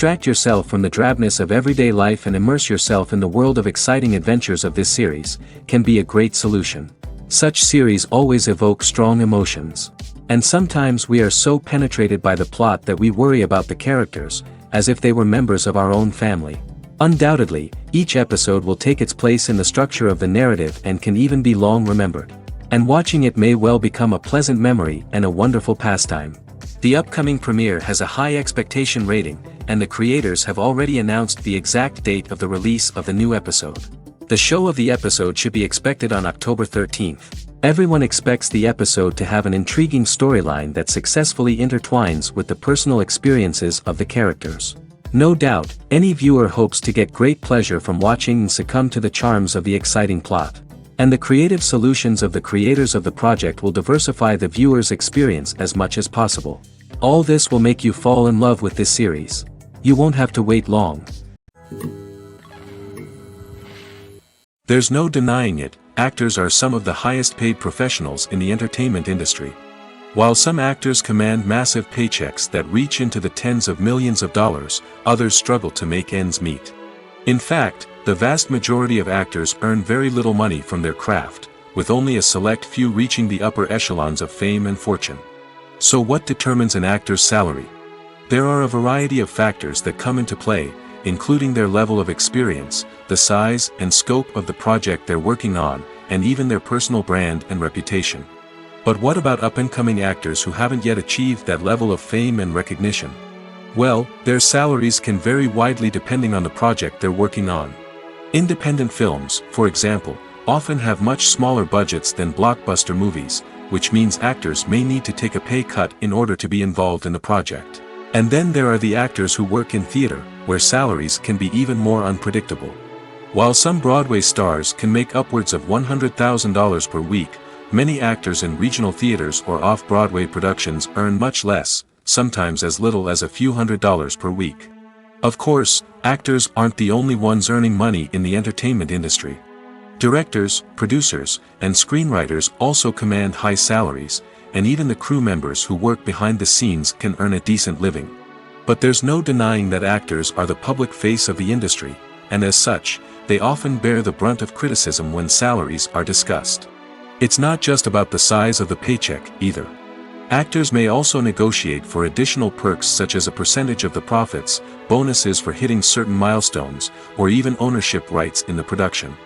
Distract yourself from the drabness of everyday life and immerse yourself in the world of exciting adventures of this series, can be a great solution. Such series always evoke strong emotions. And sometimes we are so penetrated by the plot that we worry about the characters, as if they were members of our own family. Undoubtedly, each episode will take its place in the structure of the narrative and can even be long remembered. And watching it may well become a pleasant memory and a wonderful pastime. The upcoming premiere has a high expectation rating, and the creators have already announced the exact date of the release of the new episode. The show of the episode should be expected on October 13th. Everyone expects the episode to have an intriguing storyline that successfully intertwines with the personal experiences of the characters. No doubt, any viewer hopes to get great pleasure from watching and succumb to the charms of the exciting plot. And the creative solutions of the creators of the project will diversify the viewer's experience as much as possible. All this will make you fall in love with this series. You won't have to wait long. There's no denying it, actors are some of the highest paid professionals in the entertainment industry. While some actors command massive paychecks that reach into the tens of millions of dollars, others struggle to make ends meet. In fact, the vast majority of actors earn very little money from their craft, with only a select few reaching the upper echelons of fame and fortune. So what determines an actor's salary? There are a variety of factors that come into play, including their level of experience, the size and scope of the project they're working on, and even their personal brand and reputation. But what about up-and-coming actors who haven't yet achieved that level of fame and recognition? Well, their salaries can vary widely depending on the project they're working on. Independent films, for example, often have much smaller budgets than blockbuster movies, which means actors may need to take a pay cut in order to be involved in the project. And then there are the actors who work in theater, where salaries can be even more unpredictable. While some Broadway stars can make upwards of $100,000 per week, many actors in regional theaters or off-Broadway productions earn much less, sometimes as little as a few $100s per week. Of course, actors aren't the only ones earning money in the entertainment industry. Directors, producers, and screenwriters also command high salaries, and even the crew members who work behind the scenes can earn a decent living. But there's no denying that actors are the public face of the industry, and as such, they often bear the brunt of criticism when salaries are discussed. It's not just about the size of the paycheck, either. Actors may also negotiate for additional perks such as a percentage of the profits, bonuses for hitting certain milestones, or even ownership rights in the production.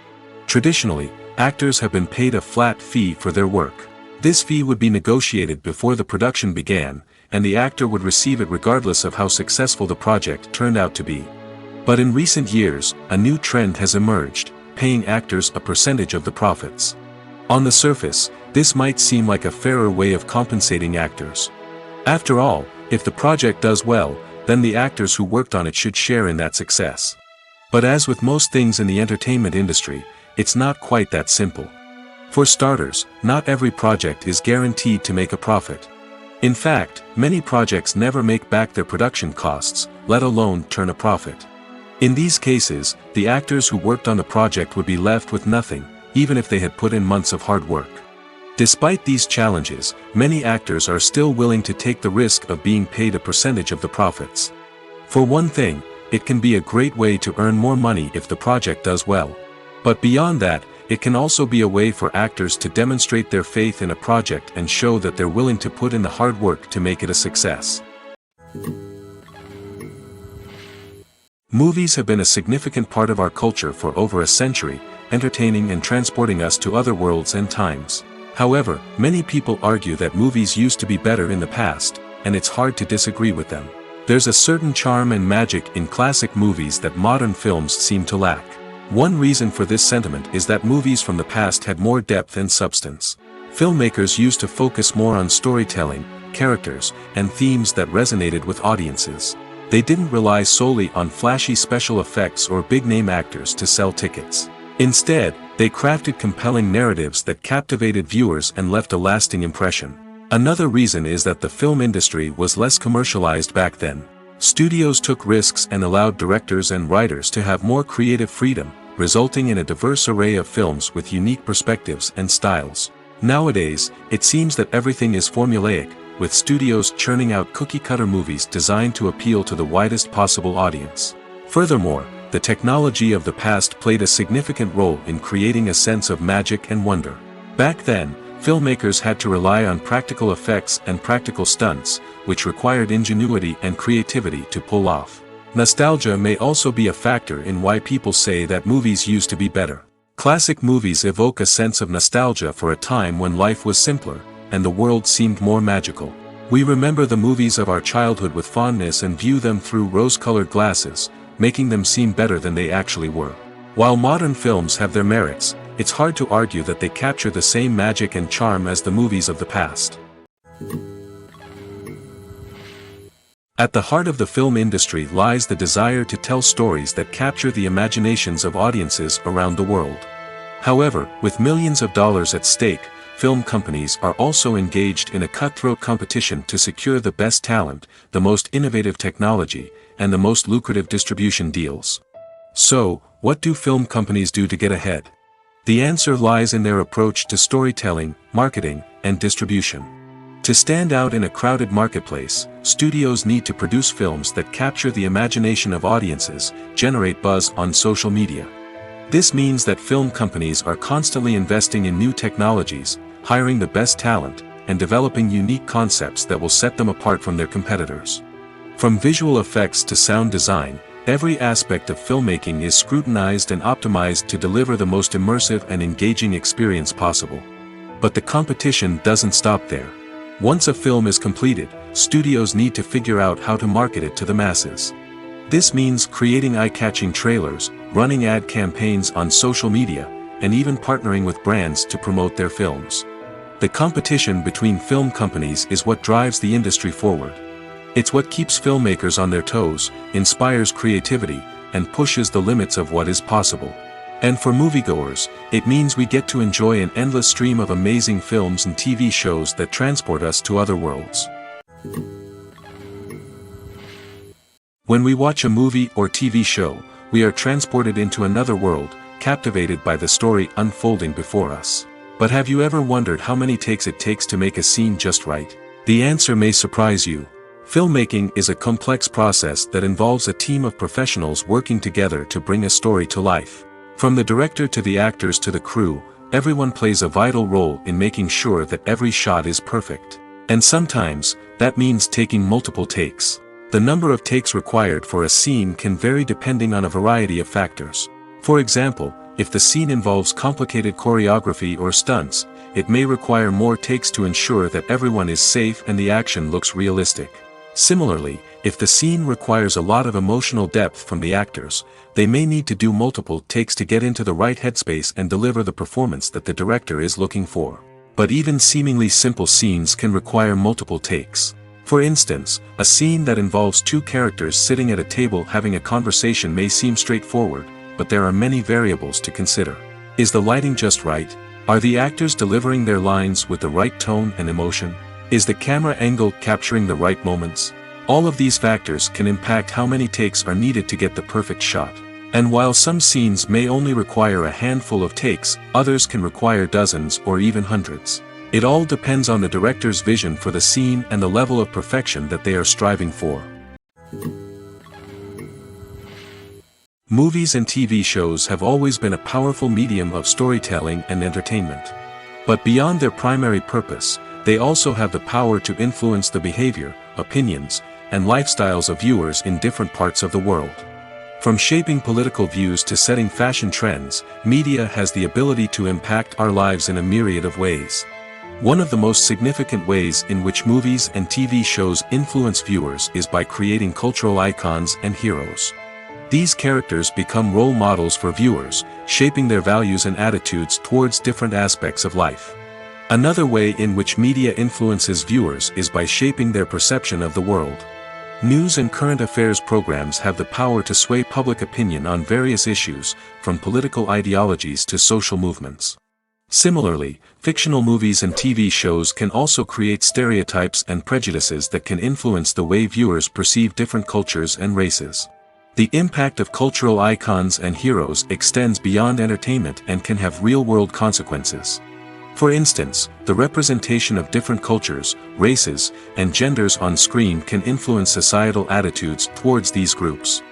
Traditionally, actors have been paid a flat fee for their work. This fee would be negotiated before the production began, and the actor would receive it regardless of how successful the project turned out to be. But in recent years, a new trend has emerged, paying actors a percentage of the profits. On the surface, this might seem like a fairer way of compensating actors. After all, if the project does well, then the actors who worked on it should share in that success. But as with most things in the entertainment industry, it's not quite that simple. For starters, not every project is guaranteed to make a profit. In fact, many projects never make back their production costs, let alone turn a profit. In these cases, the actors who worked on the project would be left with nothing, even if they had put in months of hard work. Despite these challenges, many actors are still willing to take the risk of being paid a percentage of the profits. For one thing, it can be a great way to earn more money if the project does well. But beyond that, it can also be a way for actors to demonstrate their faith in a project and show that they're willing to put in the hard work to make it a success. Movies have been a significant part of our culture for over a century, entertaining and transporting us to other worlds and times. However, many people argue that movies used to be better in the past, and it's hard to disagree with them. There's a certain charm and magic in classic movies that modern films seem to lack. One reason for this sentiment is that movies from the past had more depth and substance. Filmmakers used to focus more on storytelling, characters, and themes that resonated with audiences. They didn't rely solely on flashy special effects or big-name actors to sell tickets. Instead, they crafted compelling narratives that captivated viewers and left a lasting impression. Another reason is that the film industry was less commercialized back then. Studios took risks and allowed directors and writers to have more creative freedom, resulting in a diverse array of films with unique perspectives and styles. Nowadays, it seems that everything is formulaic, with studios churning out cookie-cutter movies designed to appeal to the widest possible audience. Furthermore, the technology of the past played a significant role in creating a sense of magic and wonder. Back then, filmmakers had to rely on practical effects and practical stunts, which required ingenuity and creativity to pull off. Nostalgia may also be a factor in why people say that movies used to be better. Classic movies evoke a sense of nostalgia for a time when life was simpler, and the world seemed more magical. We remember the movies of our childhood with fondness and view them through rose-colored glasses, making them seem better than they actually were. While modern films have their merits, it's hard to argue that they capture the same magic and charm as the movies of the past. At the heart of the film industry lies the desire to tell stories that capture the imaginations of audiences around the world. However, with millions of dollars at stake, film companies are also engaged in a cutthroat competition to secure the best talent, the most innovative technology, and the most lucrative distribution deals. So, what do film companies do to get ahead? The answer lies in their approach to storytelling, marketing, and distribution. To stand out in a crowded marketplace, studios need to produce films that capture the imagination of audiences, generate buzz on social media. This means that film companies are constantly investing in new technologies, hiring the best talent, and developing unique concepts that will set them apart from their competitors. From visual effects to sound design, every aspect of filmmaking is scrutinized and optimized to deliver the most immersive and engaging experience possible. But the competition doesn't stop there. Once a film is completed, studios need to figure out how to market it to the masses. This means creating eye-catching trailers, running ad campaigns on social media, and even partnering with brands to promote their films. The competition between film companies is what drives the industry forward. It's what keeps filmmakers on their toes, inspires creativity, and pushes the limits of what is possible. And for moviegoers, it means we get to enjoy an endless stream of amazing films and TV shows that transport us to other worlds. When we watch a movie or TV show, we are transported into another world, captivated by the story unfolding before us. But have you ever wondered how many takes it takes to make a scene just right? The answer may surprise you. Filmmaking is a complex process that involves a team of professionals working together to bring a story to life. From the director to the actors to the crew, everyone plays a vital role in making sure that every shot is perfect. And sometimes, that means taking multiple takes. The number of takes required for a scene can vary depending on a variety of factors. For example, if the scene involves complicated choreography or stunts, it may require more takes to ensure that everyone is safe and the action looks realistic. Similarly, if the scene requires a lot of emotional depth from the actors, they may need to do multiple takes to get into the right headspace and deliver the performance that the director is looking for. But even seemingly simple scenes can require multiple takes. For instance, a scene that involves two characters sitting at a table having a conversation may seem straightforward, but there are many variables to consider. Is the lighting just right? Are the actors delivering their lines with the right tone and emotion? Is the camera angle capturing the right moments? All of these factors can impact how many takes are needed to get the perfect shot. And while some scenes may only require a handful of takes, others can require dozens or even hundreds. It all depends on the director's vision for the scene and the level of perfection that they are striving for. Movies and TV shows have always been a powerful medium of storytelling and entertainment. But beyond their primary purpose, they also have the power to influence the behavior, opinions, and lifestyles of viewers in different parts of the world. From shaping political views to setting fashion trends, media has the ability to impact our lives in a myriad of ways. One of the most significant ways in which movies and TV shows influence viewers is by creating cultural icons and heroes. These characters become role models for viewers, shaping their values and attitudes towards different aspects of life. Another way in which media influences viewers is by shaping their perception of the world. News and current affairs programs have the power to sway public opinion on various issues, from political ideologies to social movements. Similarly, fictional movies and TV shows can also create stereotypes and prejudices that can influence the way viewers perceive different cultures and races. The impact of cultural icons and heroes extends beyond entertainment and can have real-world consequences. For instance, the representation of different cultures, races, and genders on screen can influence societal attitudes towards these groups.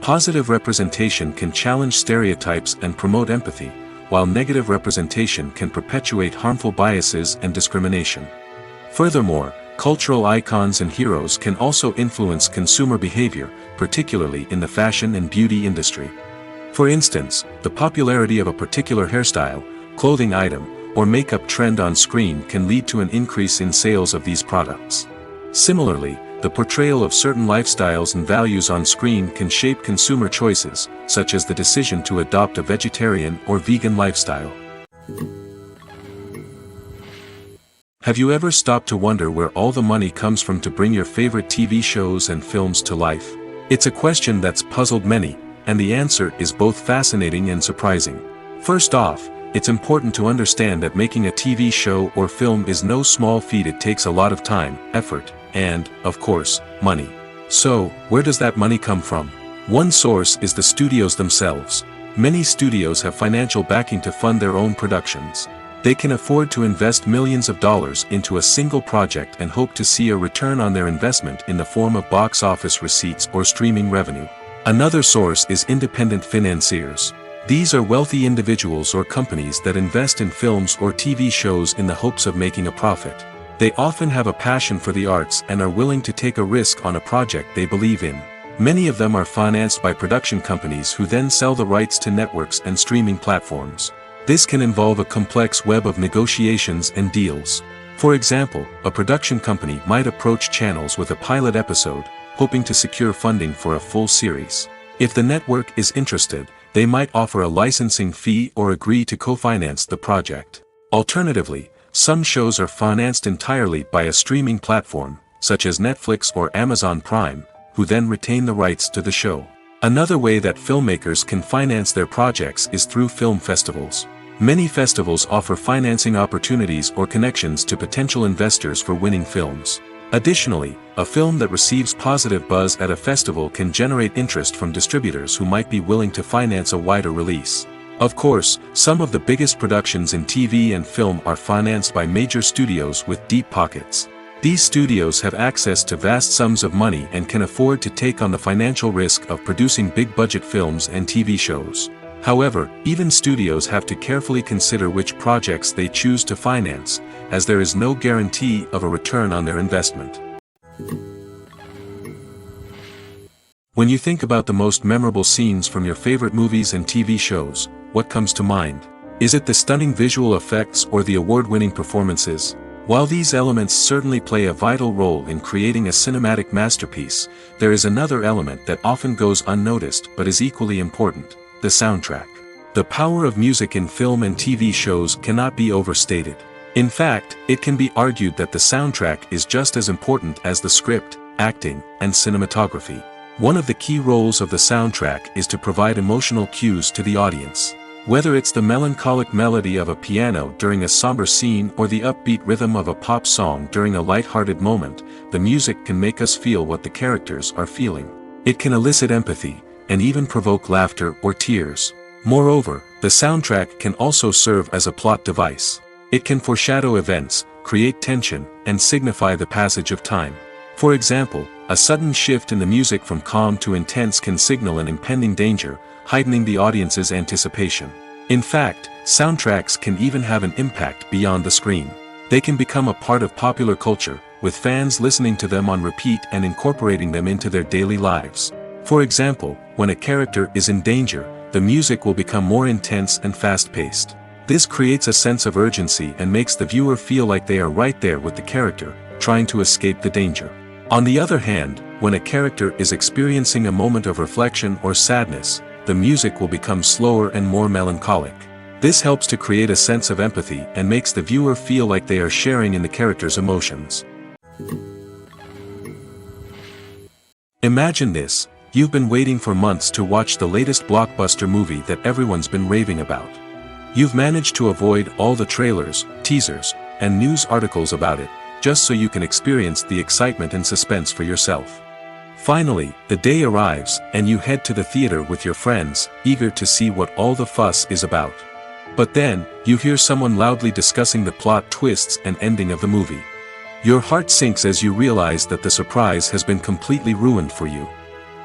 Positive representation can challenge stereotypes and promote empathy, while negative representation can perpetuate harmful biases and discrimination. Furthermore, cultural icons and heroes can also influence consumer behavior, particularly in the fashion and beauty industry. For instance, the popularity of a particular hairstyle, clothing item, or makeup trend on screen can lead to an increase in sales of these products. Similarly, the portrayal of certain lifestyles and values on screen can shape consumer choices, such as the decision to adopt a vegetarian or vegan lifestyle. Have you ever stopped to wonder where all the money comes from to bring your favorite TV shows and films to life? It's a question that's puzzled many, and the answer is both fascinating and surprising. First off, it's important to understand that making a TV show or film is no small feat. It takes a lot of time, effort, and, of course, money. So, where does that money come from? One source is the studios themselves. Many studios have financial backing to fund their own productions. They can afford to invest millions of dollars into a single project and hope to see a return on their investment in the form of box office receipts or streaming revenue. Another source is independent financiers. These are wealthy individuals or companies that invest in films or TV shows in the hopes of making a profit. They often have a passion for the arts and are willing to take a risk on a project they believe in. Many of them are financed by production companies who then sell the rights to networks and streaming platforms. This can involve a complex web of negotiations and deals. For example, a production company might approach channels with a pilot episode, hoping to secure funding for a full series. If the network is interested, they might offer a licensing fee or agree to co-finance the project. Alternatively, some shows are financed entirely by a streaming platform, such as Netflix or Amazon Prime, who then retain the rights to the show. Another way that filmmakers can finance their projects is through film festivals. Many festivals offer financing opportunities or connections to potential investors for winning films. Additionally, a film that receives positive buzz at a festival can generate interest from distributors who might be willing to finance a wider release. Of course, some of the biggest productions in TV and film are financed by major studios with deep pockets. These studios have access to vast sums of money and can afford to take on the financial risk of producing big-budget films and TV shows. However, even studios have to carefully consider which projects they choose to finance, as there is no guarantee of a return on their investment. When you think about the most memorable scenes from your favorite movies and TV shows, what comes to mind? Is it the stunning visual effects or the award-winning performances? While these elements certainly play a vital role in creating a cinematic masterpiece, there is another element that often goes unnoticed but is equally important: the soundtrack. The power of music in film and TV shows cannot be overstated. In fact, it can be argued that the soundtrack is just as important as the script, acting, and cinematography. One of the key roles of the soundtrack is to provide emotional cues to the audience. Whether it's the melancholic melody of a piano during a somber scene or the upbeat rhythm of a pop song during a light-hearted moment, the music can make us feel what the characters are feeling. It can elicit empathy, and even provoke laughter or tears. Moreover, the soundtrack can also serve as a plot device. It can foreshadow events, create tension, and signify the passage of time. For example, a sudden shift in the music from calm to intense can signal an impending danger, heightening the audience's anticipation. In fact, soundtracks can even have an impact beyond the screen. They can become a part of popular culture, with fans listening to them on repeat and incorporating them into their daily lives. For example, when a character is in danger, the music will become more intense and fast-paced. This creates a sense of urgency and makes the viewer feel like they are right there with the character, trying to escape the danger. On the other hand, when a character is experiencing a moment of reflection or sadness, the music will become slower and more melancholic. This helps to create a sense of empathy and makes the viewer feel like they are sharing in the character's emotions. Imagine this: you've been waiting for months to watch the latest blockbuster movie that everyone's been raving about. You've managed to avoid all the trailers, teasers, and news articles about it, just so you can experience the excitement and suspense for yourself. Finally, the day arrives, and you head to the theater with your friends, eager to see what all the fuss is about. But then, you hear someone loudly discussing the plot twists and ending of the movie. Your heart sinks as you realize that the surprise has been completely ruined for you.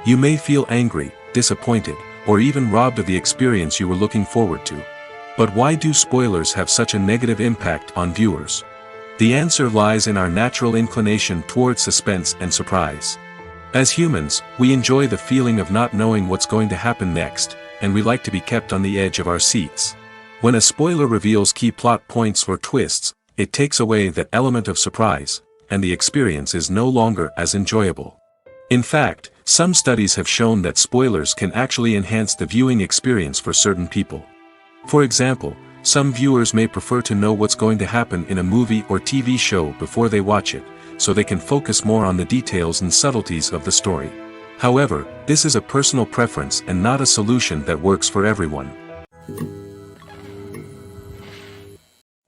You may feel angry, disappointed, or even robbed of the experience you were looking forward to. But why do spoilers have such a negative impact on viewers? The answer lies in our natural inclination toward suspense and surprise. As humans, we enjoy the feeling of not knowing what's going to happen next, and we like to be kept on the edge of our seats. When a spoiler reveals key plot points or twists, it takes away that element of surprise, and the experience is no longer as enjoyable. In fact, some studies have shown that spoilers can actually enhance the viewing experience for certain people. For example, some viewers may prefer to know what's going to happen in a movie or TV show before they watch it, so they can focus more on the details and subtleties of the story. However, this is a personal preference and not a solution that works for everyone.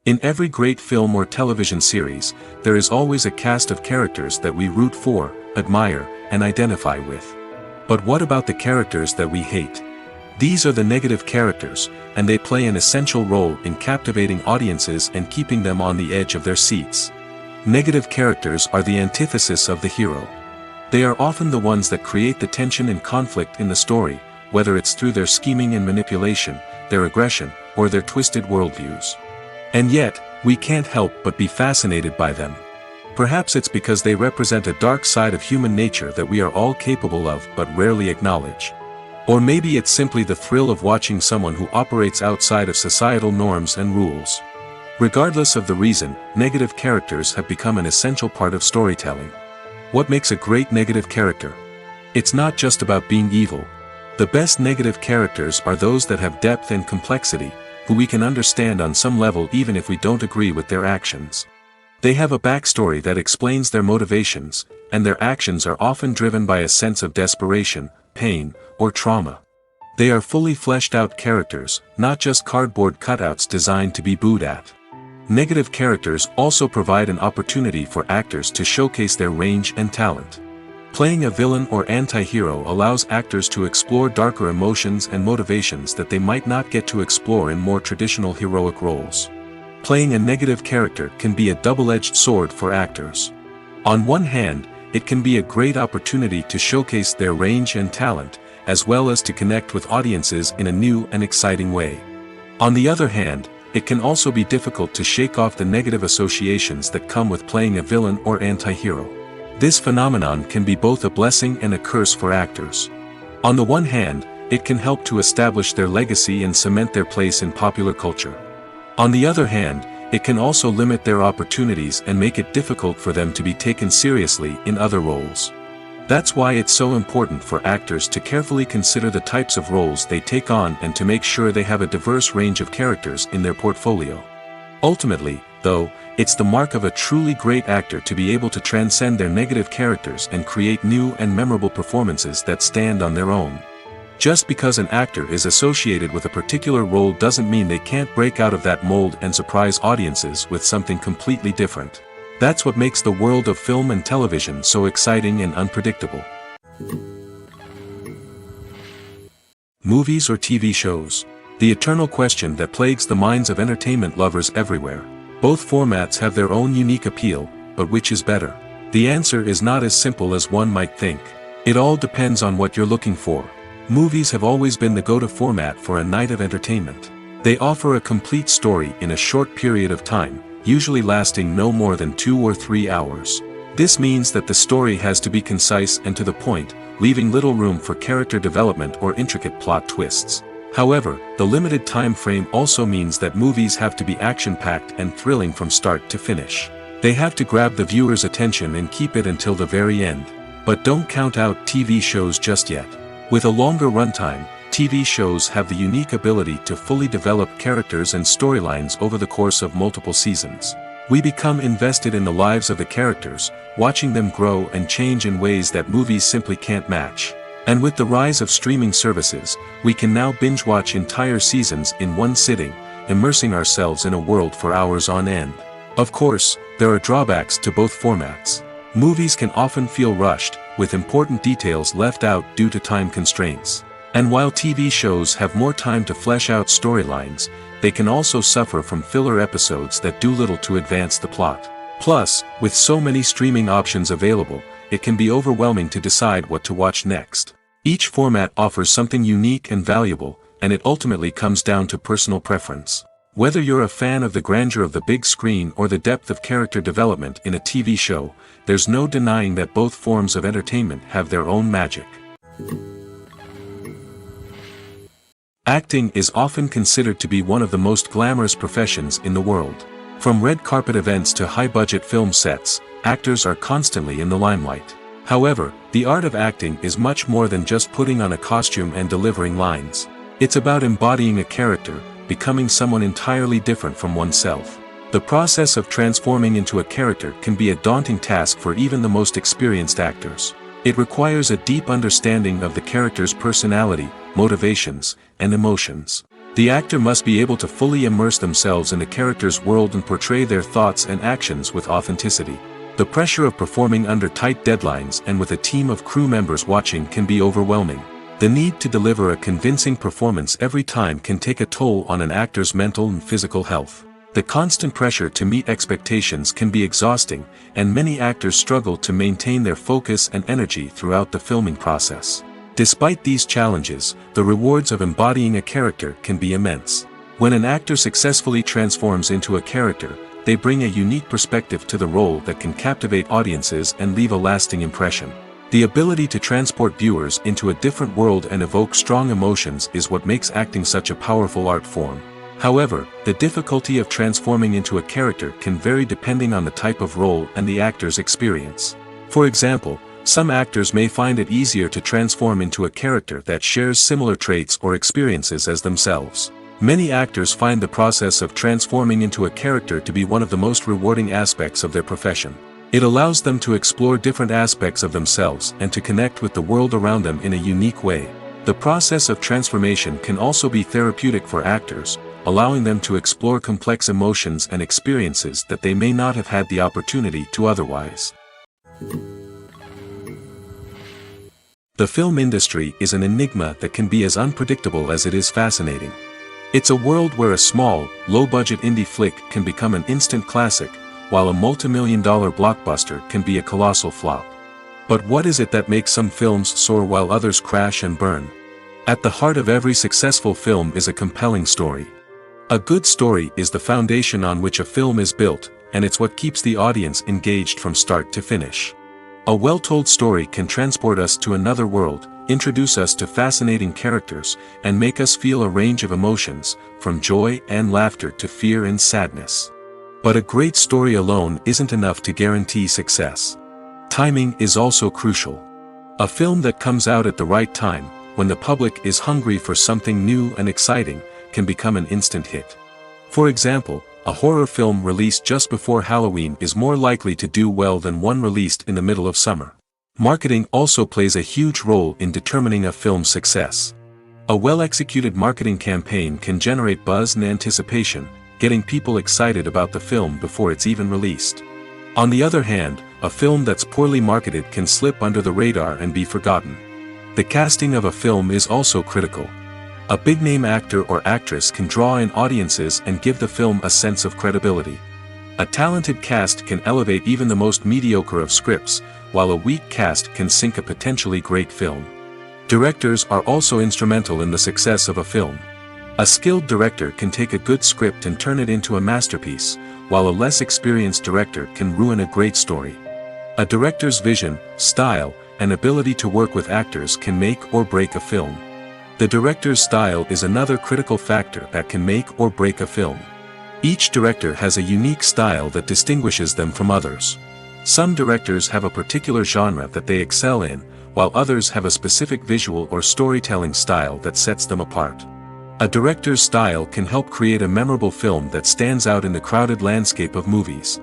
In every great film or television series, there is always a cast of characters that we root for, admire, and identify with. But what about the characters that we hate? These are the negative characters, and they play an essential role in captivating audiences and keeping them on the edge of their seats. Negative characters are the antithesis of the hero. They are often the ones that create the tension and conflict in the story, whether it's through their scheming and manipulation, their aggression, or their twisted worldviews. And yet, we can't help but be fascinated by them. Perhaps it's because they represent a dark side of human nature that we are all capable of but rarely acknowledge. Or maybe it's simply the thrill of watching someone who operates outside of societal norms and rules. Regardless of the reason, negative characters have become an essential part of storytelling. What makes a great negative character? It's not just about being evil. The best negative characters are those that have depth and complexity, who we can understand on some level even if we don't agree with their actions. They have a backstory that explains their motivations, and their actions are often driven by a sense of desperation, pain, or trauma. They are fully fleshed out characters, not just cardboard cutouts designed to be booed at. Negative characters also provide an opportunity for actors to showcase their range and talent. Playing a villain or anti-hero allows actors to explore darker emotions and motivations that they might not get to explore in more traditional heroic roles. Playing a negative character can be a double-edged sword for actors. On one hand, it can be a great opportunity to showcase their range and talent, as well as to connect with audiences in a new and exciting way. On the other hand, it can also be difficult to shake off the negative associations that come with playing a villain or anti-hero. This phenomenon can be both a blessing and a curse for actors. On the one hand, it can help to establish their legacy and cement their place in popular culture. On the other hand, it can also limit their opportunities and make it difficult for them to be taken seriously in other roles. That's why it's so important for actors to carefully consider the types of roles they take on and to make sure they have a diverse range of characters in their portfolio. Ultimately, though, it's the mark of a truly great actor to be able to transcend their negative characters and create new and memorable performances that stand on their own. Just because an actor is associated with a particular role doesn't mean they can't break out of that mold and surprise audiences with something completely different. That's what makes the world of film and television so exciting and unpredictable. Movies or TV shows? The eternal question that plagues the minds of entertainment lovers everywhere. Both formats have their own unique appeal, but which is better? The answer is not as simple as one might think. It all depends on what you're looking for. Movies have always been the go-to format for a night of entertainment. They offer a complete story in a short period of time, usually lasting no more than 2 or 3 hours. This means that the story has to be concise and to the point, leaving little room for character development or intricate plot twists. However, the limited time frame also means that movies have to be action-packed and thrilling from start to finish. They have to grab the viewer's attention and keep it until the very end. But don't count out TV shows just yet. With a longer runtime, TV shows have the unique ability to fully develop characters and storylines over the course of multiple seasons. We become invested in the lives of the characters, watching them grow and change in ways that movies simply can't match. And with the rise of streaming services, we can now binge-watch entire seasons in one sitting, immersing ourselves in a world for hours on end. Of course, there are drawbacks to both formats. Movies can often feel rushed, with important details left out due to time constraints. And while TV shows have more time to flesh out storylines, they can also suffer from filler episodes that do little to advance the plot. Plus, with so many streaming options available, it can be overwhelming to decide what to watch next. Each format offers something unique and valuable, and it ultimately comes down to personal preference. Whether you're a fan of the grandeur of the big screen or the depth of character development in a TV show, there's no denying that both forms of entertainment have their own magic. Acting is often considered to be one of the most glamorous professions in the world. From red carpet events to high-budget film sets, actors are constantly in the limelight. However, the art of acting is much more than just putting on a costume and delivering lines. It's about embodying a character, becoming someone entirely different from oneself. The process of transforming into a character can be a daunting task for even the most experienced actors. It requires a deep understanding of the character's personality, motivations, and emotions. The actor must be able to fully immerse themselves in the character's world and portray their thoughts and actions with authenticity. The pressure of performing under tight deadlines and with a team of crew members watching can be overwhelming. The need to deliver a convincing performance every time can take a toll on an actor's mental and physical health. The constant pressure to meet expectations can be exhausting, and many actors struggle to maintain their focus and energy throughout the filming process. Despite these challenges, the rewards of embodying a character can be immense. When an actor successfully transforms into a character, they bring a unique perspective to the role that can captivate audiences and leave a lasting impression. The ability to transport viewers into a different world and evoke strong emotions is what makes acting such a powerful art form. However, the difficulty of transforming into a character can vary depending on the type of role and the actor's experience. For example, some actors may find it easier to transform into a character that shares similar traits or experiences as themselves. Many actors find the process of transforming into a character to be one of the most rewarding aspects of their profession. It allows them to explore different aspects of themselves and to connect with the world around them in a unique way. The process of transformation can also be therapeutic for actors, allowing them to explore complex emotions and experiences that they may not have had the opportunity to otherwise. The film industry is an enigma that can be as unpredictable as it is fascinating. It's a world where a small, low-budget indie flick can become an instant classic, while a multi-million-dollar blockbuster can be a colossal flop. But what is it that makes some films soar while others crash and burn? At the heart of every successful film is a compelling story. A good story is the foundation on which a film is built, and it's what keeps the audience engaged from start to finish. A well-told story can transport us to another world, introduce us to fascinating characters, and make us feel a range of emotions, from joy and laughter to fear and sadness. But a great story alone isn't enough to guarantee success. Timing is also crucial. A film that comes out at the right time, when the public is hungry for something new and exciting, can become an instant hit. For example, a horror film released just before Halloween is more likely to do well than one released in the middle of summer. Marketing also plays a huge role in determining a film's success. A well-executed marketing campaign can generate buzz and anticipation, getting people excited about the film before it's even released. On the other hand, a film that's poorly marketed can slip under the radar and be forgotten. The casting of a film is also critical. A big-name actor or actress can draw in audiences and give the film a sense of credibility. A talented cast can elevate even the most mediocre of scripts, while a weak cast can sink a potentially great film. Directors are also instrumental in the success of a film. A skilled director can take a good script and turn it into a masterpiece, while a less experienced director can ruin a great story. A director's vision, style, and ability to work with actors can make or break a film. The director's style is another critical factor that can make or break a film. Each director has a unique style that distinguishes them from others. Some directors have a particular genre that they excel in, while others have a specific visual or storytelling style that sets them apart. A director's style can help create a memorable film that stands out in the crowded landscape of movies.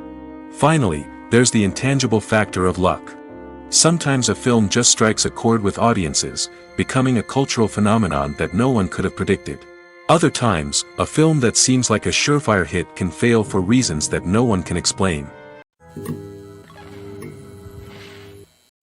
Finally, there's the intangible factor of luck. Sometimes a film just strikes a chord with audiences, becoming a cultural phenomenon that no one could have predicted. Other times, a film that seems like a surefire hit can fail for reasons that no one can explain.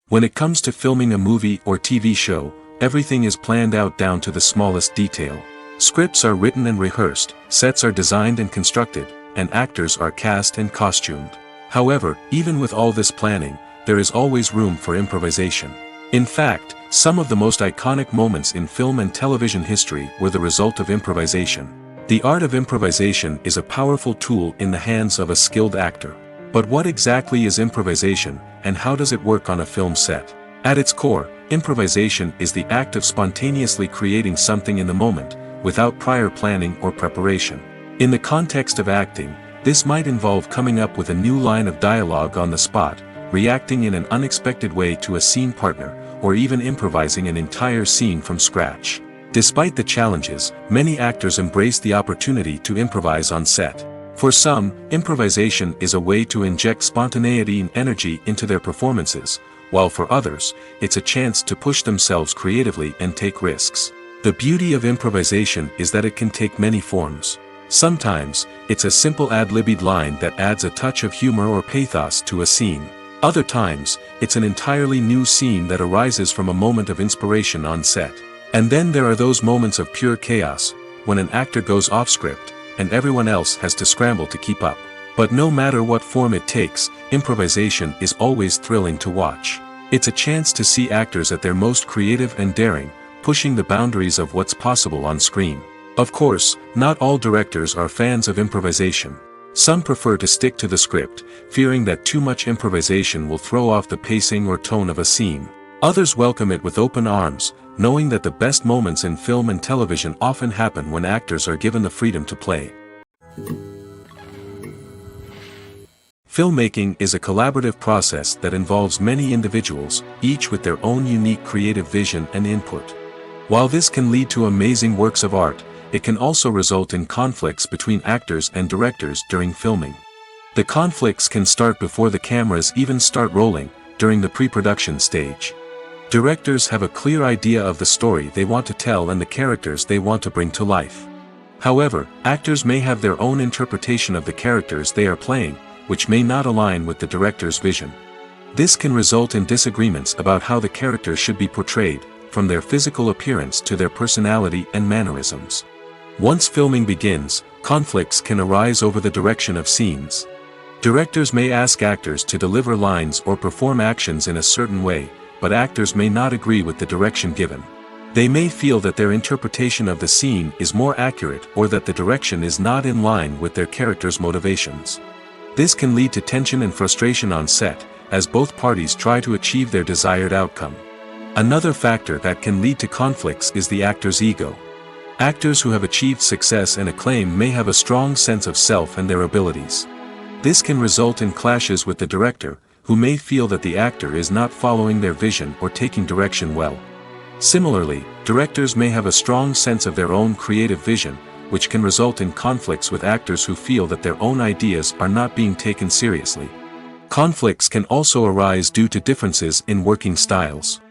When it comes to filming a movie or TV show, everything is planned out down to the smallest detail. Scripts are written and rehearsed, sets are designed and constructed, and actors are cast and costumed. However, even with all this planning, there is always room for improvisation. In fact, some of the most iconic moments in film and television history were the result of improvisation. The art of improvisation is a powerful tool in the hands of a skilled actor. But what exactly is improvisation, and how does it work on a film set? At its core, improvisation is the act of spontaneously creating something in the moment, without prior planning or preparation. In the context of acting, this might involve coming up with a new line of dialogue on the spot, reacting in an unexpected way to a scene partner, or even improvising an entire scene from scratch. Despite the challenges, many actors embrace the opportunity to improvise on set. For some, improvisation is a way to inject spontaneity and energy into their performances, while for others, it's a chance to push themselves creatively and take risks. The beauty of improvisation is that it can take many forms. Sometimes, it's a simple ad-libbed line that adds a touch of humor or pathos to a scene. Other times, it's an entirely new scene that arises from a moment of inspiration on set. And then there are those moments of pure chaos, when an actor goes off script, and everyone else has to scramble to keep up. But no matter what form it takes, improvisation is always thrilling to watch. It's a chance to see actors at their most creative and daring, pushing the boundaries of what's possible on screen. Of course, not all directors are fans of improvisation. Some prefer to stick to the script, fearing that too much improvisation will throw off the pacing or tone of a scene. Others welcome it with open arms, knowing that the best moments in film and television often happen when actors are given the freedom to play. Filmmaking is a collaborative process that involves many individuals, each with their own unique creative vision and input. While this can lead to amazing works of art, it can also result in conflicts between actors and directors during filming. The conflicts can start before the cameras even start rolling, during the pre-production stage. Directors have a clear idea of the story they want to tell and the characters they want to bring to life. However, actors may have their own interpretation of the characters they are playing, which may not align with the director's vision. This can result in disagreements about how the characters should be portrayed, from their physical appearance to their personality and mannerisms. Once filming begins, conflicts can arise over the direction of scenes. Directors may ask actors to deliver lines or perform actions in a certain way, but actors may not agree with the direction given. They may feel that their interpretation of the scene is more accurate or that the direction is not in line with their character's motivations. This can lead to tension and frustration on set, as both parties try to achieve their desired outcome. Another factor that can lead to conflicts is the actor's ego. Actors who have achieved success and acclaim may have a strong sense of self and their abilities. This can result in clashes with the director, who may feel that the actor is not following their vision or taking direction well. Similarly, directors may have a strong sense of their own creative vision, which can result in conflicts with actors who feel that their own ideas are not being taken seriously. Conflicts can also arise due to differences in working styles.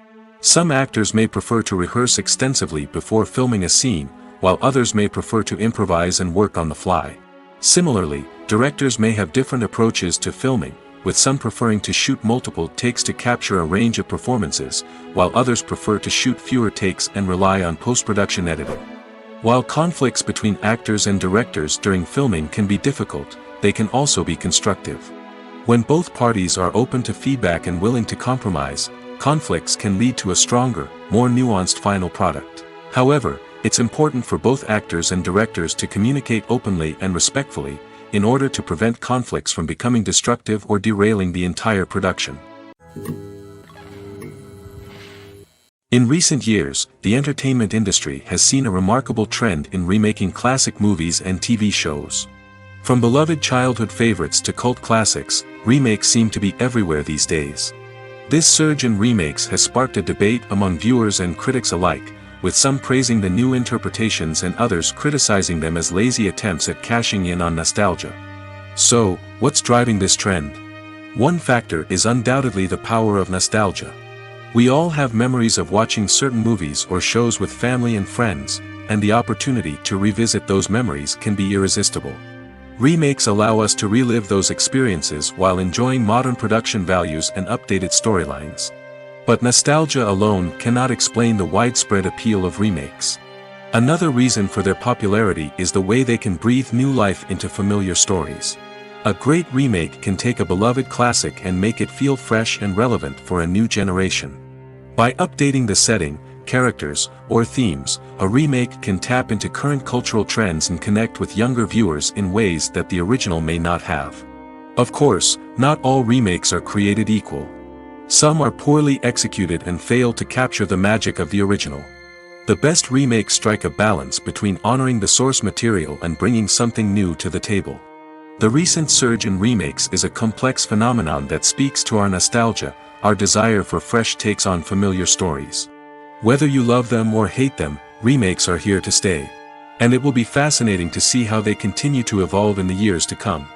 Some actors may prefer to rehearse extensively before filming a scene, while others may prefer to improvise and work on the fly. Similarly, directors may have different approaches to filming, with some preferring to shoot multiple takes to capture a range of performances, while others prefer to shoot fewer takes and rely on post-production editing. While conflicts between actors and directors during filming can be difficult, they can also be constructive. When both parties are open to feedback and willing to compromise, conflicts can lead to a stronger, more nuanced final product. However, it's important for both actors and directors to communicate openly and respectfully, in order to prevent conflicts from becoming destructive or derailing the entire production. In recent years, the entertainment industry has seen a remarkable trend in remaking classic movies and TV shows. From beloved childhood favorites to cult classics, remakes seem to be everywhere these days. This surge in remakes has sparked a debate among viewers and critics alike, with some praising the new interpretations and others criticizing them as lazy attempts at cashing in on nostalgia. So, what's driving this trend? One factor is undoubtedly the power of nostalgia. We all have memories of watching certain movies or shows with family and friends, and the opportunity to revisit those memories can be irresistible. Remakes allow us to relive those experiences while enjoying modern production values and updated storylines. But nostalgia alone cannot explain the widespread appeal of remakes. Another reason for their popularity is the way they can breathe new life into familiar stories. A great remake can take a beloved classic and make it feel fresh and relevant for a new generation. By updating the setting, characters, or themes, a remake can tap into current cultural trends and connect with younger viewers in ways that the original may not have. Of course, not all remakes are created equal. Some are poorly executed and fail to capture the magic of the original. The best remakes strike a balance between honoring the source material and bringing something new to the table. The recent surge in remakes is a complex phenomenon that speaks to our nostalgia, our desire for fresh takes on familiar stories. Whether you love them or hate them, remakes are here to stay. And it will be fascinating to see how they continue to evolve in the years to come.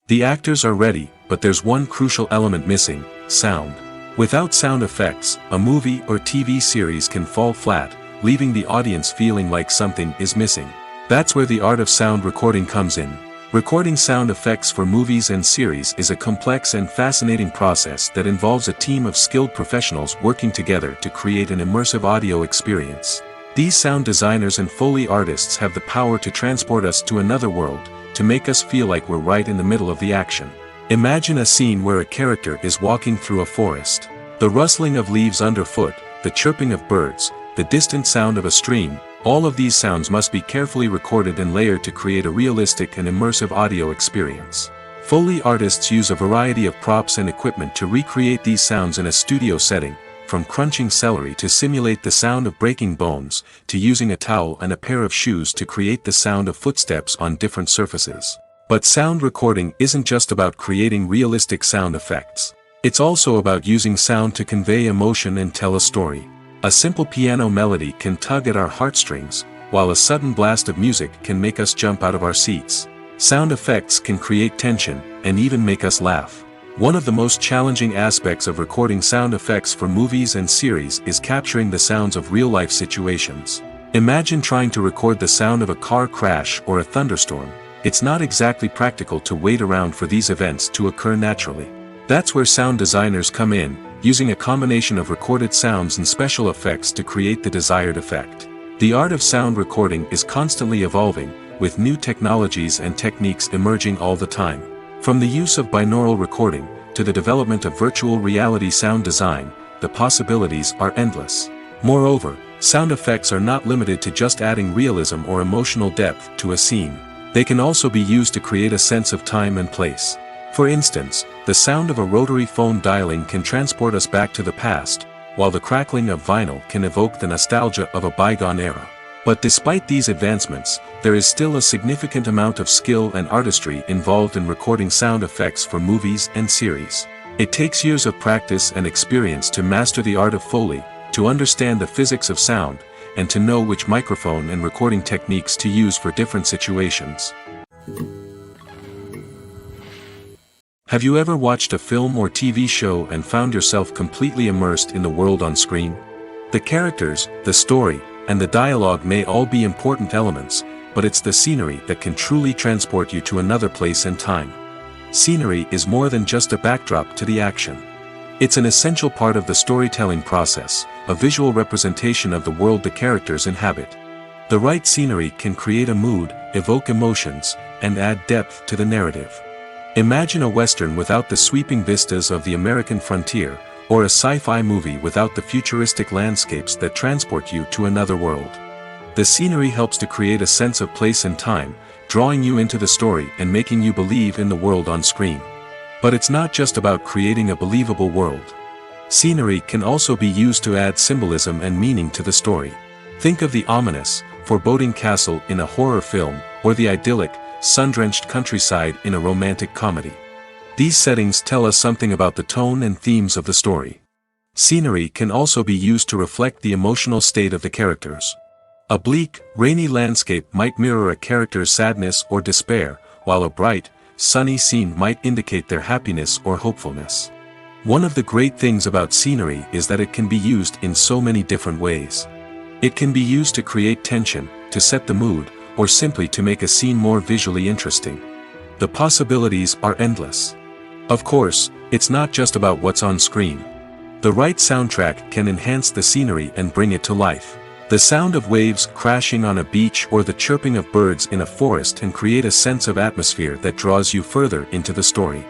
The actors are ready, but there's one crucial element missing: sound. Without sound effects, a movie or TV series can fall flat, leaving the audience feeling like something is missing. That's where the art of sound recording comes in. Recording sound effects for movies and series is a complex and fascinating process that involves a team of skilled professionals working together to create an immersive audio experience. These sound designers and Foley artists have the power to transport us to another world, to make us feel like we're right in the middle of the action. Imagine a scene where a character is walking through a forest. The rustling of leaves underfoot, the chirping of birds, the distant sound of a stream, all of these sounds must be carefully recorded and layered to create a realistic and immersive audio experience. Foley artists use a variety of props and equipment to recreate these sounds in a studio setting, from crunching celery to simulate the sound of breaking bones, to using a towel and a pair of shoes to create the sound of footsteps on different surfaces. But sound recording isn't just about creating realistic sound effects. It's also about using sound to convey emotion and tell a story. A simple piano melody can tug at our heartstrings, while a sudden blast of music can make us jump out of our seats. Sound effects can create tension, and even make us laugh. One of the most challenging aspects of recording sound effects for movies and series is capturing the sounds of real-life situations. Imagine trying to record the sound of a car crash or a thunderstorm. It's not exactly practical to wait around for these events to occur naturally. That's where sound designers come in, using a combination of recorded sounds and special effects to create the desired effect. The art of sound recording is constantly evolving, with new technologies and techniques emerging all the time. From the use of binaural recording, to the development of virtual reality sound design, the possibilities are endless. Moreover, sound effects are not limited to just adding realism or emotional depth to a scene. They can also be used to create a sense of time and place. For instance, the sound of a rotary phone dialing can transport us back to the past, while the crackling of vinyl can evoke the nostalgia of a bygone era. But despite these advancements, there is still a significant amount of skill and artistry involved in recording sound effects for movies and series. It takes years of practice and experience to master the art of Foley, to understand the physics of sound, and to know which microphone and recording techniques to use for different situations. Have you ever watched a film or TV show and found yourself completely immersed in the world on screen? The characters, the story, and the dialogue may all be important elements, but it's the scenery that can truly transport you to another place and time. Scenery is more than just a backdrop to the action. It's an essential part of the storytelling process, a visual representation of the world the characters inhabit. The right scenery can create a mood, evoke emotions, and add depth to the narrative. Imagine a Western without the sweeping vistas of the American frontier, or a sci-fi movie without the futuristic landscapes that transport you to another world. The scenery helps to create a sense of place and time, drawing you into the story and making you believe in the world on screen. But it's not just about creating a believable world. Scenery can also be used to add symbolism and meaning to the story. Think of the ominous, foreboding castle in a horror film, or the idyllic, sun-drenched countryside in a romantic comedy. These settings tell us something about the tone and themes of the story. Scenery can also be used to reflect the emotional state of the characters. A bleak, rainy landscape might mirror a character's sadness or despair, while a bright, sunny scene might indicate their happiness or hopefulness. One of the great things about scenery is that it can be used in so many different ways. It can be used to create tension, to set the mood, or simply to make a scene more visually interesting. The possibilities are endless. Of course, it's not just about what's on screen. The right soundtrack can enhance the scenery and bring it to life. The sound of waves crashing on a beach or the chirping of birds in a forest can create a sense of atmosphere that draws you further into the story.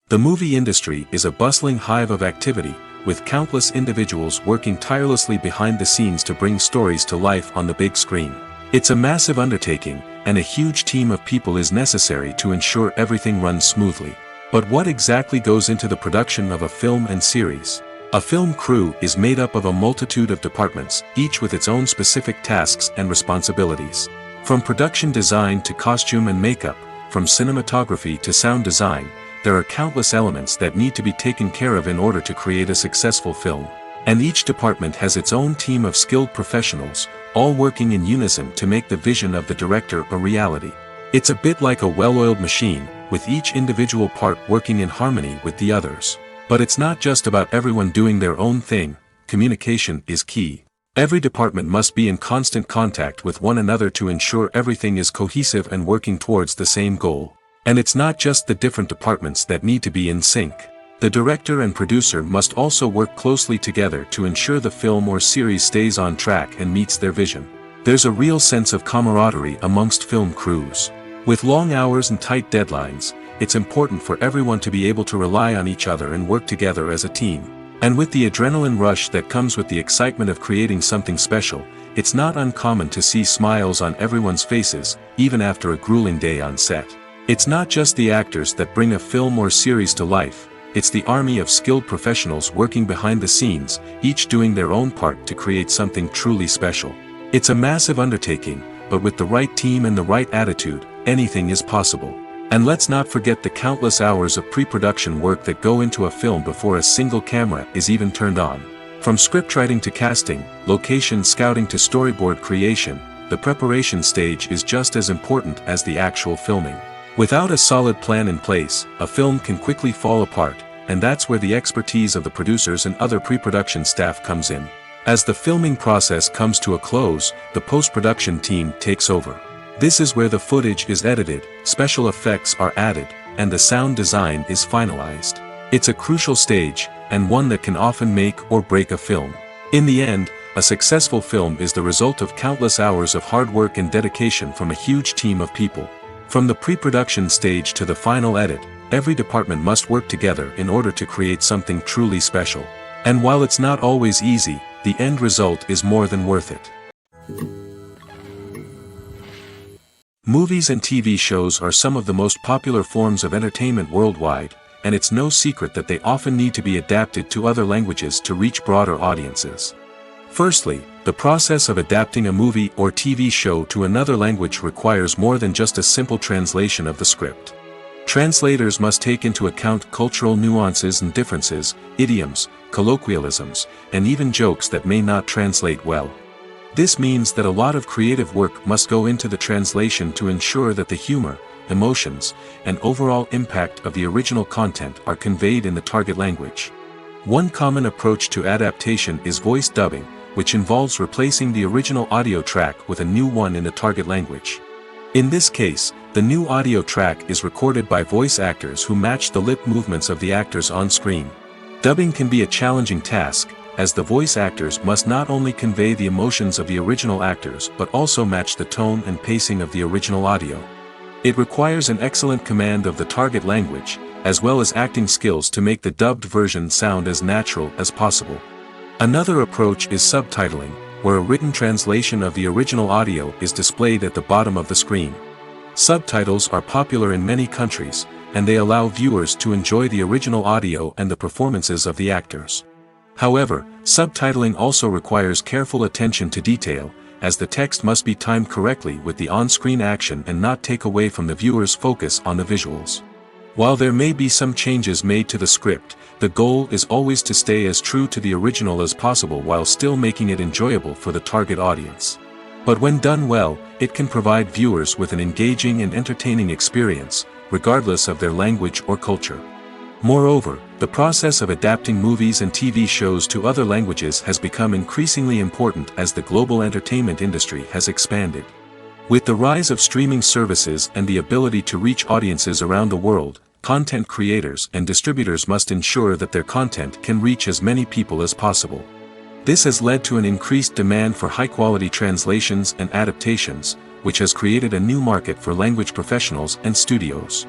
The movie industry is a bustling hive of activity, with countless individuals working tirelessly behind the scenes to bring stories to life on the big screen. It's a massive undertaking, and a huge team of people is necessary to ensure everything runs smoothly. But what exactly goes into the production of a film and series? A film crew is made up of a multitude of departments, each with its own specific tasks and responsibilities. From production design to costume and makeup, from cinematography to sound design, there are countless elements that need to be taken care of in order to create a successful film. And each department has its own team of skilled professionals, all working in unison to make the vision of the director a reality. It's a bit like a well-oiled machine, with each individual part working in harmony with the others. But it's not just about everyone doing their own thing. Communication is key. Every department must be in constant contact with one another to ensure everything is cohesive and working towards the same goal. And it's not just the different departments that need to be in sync. The director and producer must also work closely together to ensure the film or series stays on track and meets their vision. There's a real sense of camaraderie amongst film crews. With long hours and tight deadlines, it's important for everyone to be able to rely on each other and work together as a team. And with the adrenaline rush that comes with the excitement of creating something special, it's not uncommon to see smiles on everyone's faces, even after a grueling day on set. It's not just the actors that bring a film or series to life, it's the army of skilled professionals working behind the scenes, each doing their own part to create something truly special. It's a massive undertaking, but with the right team and the right attitude, anything is possible. And let's not forget the countless hours of pre-production work that go into a film before a single camera is even turned on. From scriptwriting to casting, location scouting to storyboard creation, the preparation stage is just as important as the actual filming. Without a solid plan in place, a film can quickly fall apart, and that's where the expertise of the producers and other pre-production staff comes in. As the filming process comes to a close, the post-production team takes over. This is where the footage is edited, special effects are added, and the sound design is finalized. It's a crucial stage, and one that can often make or break a film. In the end, a successful film is the result of countless hours of hard work and dedication from a huge team of people. From the pre-production stage to the final edit, every department must work together in order to create something truly special. And while it's not always easy, the end result is more than worth it. Movies and TV shows are some of the most popular forms of entertainment worldwide, and it's no secret that they often need to be adapted to other languages to reach broader audiences. Firstly, the process of adapting a movie or TV show to another language requires more than just a simple translation of the script. Translators must take into account cultural nuances and differences, idioms, colloquialisms, and even jokes that may not translate well. This means that a lot of creative work must go into the translation to ensure that the humor, emotions, and overall impact of the original content are conveyed in the target language. One common approach to adaptation is voice dubbing, which involves replacing the original audio track with a new one in the target language. In this case, the new audio track is recorded by voice actors who match the lip movements of the actors on screen. Dubbing can be a challenging task, as the voice actors must not only convey the emotions of the original actors but also match the tone and pacing of the original audio. It requires an excellent command of the target language, as well as acting skills to make the dubbed version sound as natural as possible. Another approach is subtitling, where a written translation of the original audio is displayed at the bottom of the screen. Subtitles are popular in many countries, and they allow viewers to enjoy the original audio and the performances of the actors. However, subtitling also requires careful attention to detail, as the text must be timed correctly with the on-screen action and not take away from the viewer's focus on the visuals. While there may be some changes made to the script, the goal is always to stay as true to the original as possible while still making it enjoyable for the target audience. But when done well, it can provide viewers with an engaging and entertaining experience, regardless of their language or culture. Moreover, the process of adapting movies and TV shows to other languages has become increasingly important as the global entertainment industry has expanded. With the rise of streaming services and the ability to reach audiences around the world, content creators and distributors must ensure that their content can reach as many people as possible. This has led to an increased demand for high-quality translations and adaptations, which has created a new market for language professionals and studios.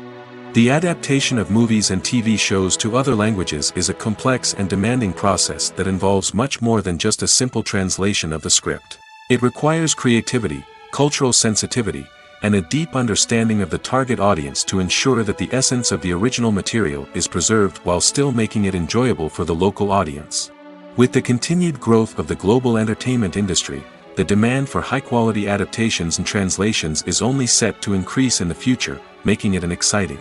The adaptation of movies and TV shows to other languages is a complex and demanding process that involves much more than just a simple translation of the script. It requires creativity, cultural sensitivity, and a deep understanding of the target audience to ensure that the essence of the original material is preserved while still making it enjoyable for the local audience. With the continued growth of the global entertainment industry, the demand for high-quality adaptations and translations is only set to increase in the future, making it an exciting.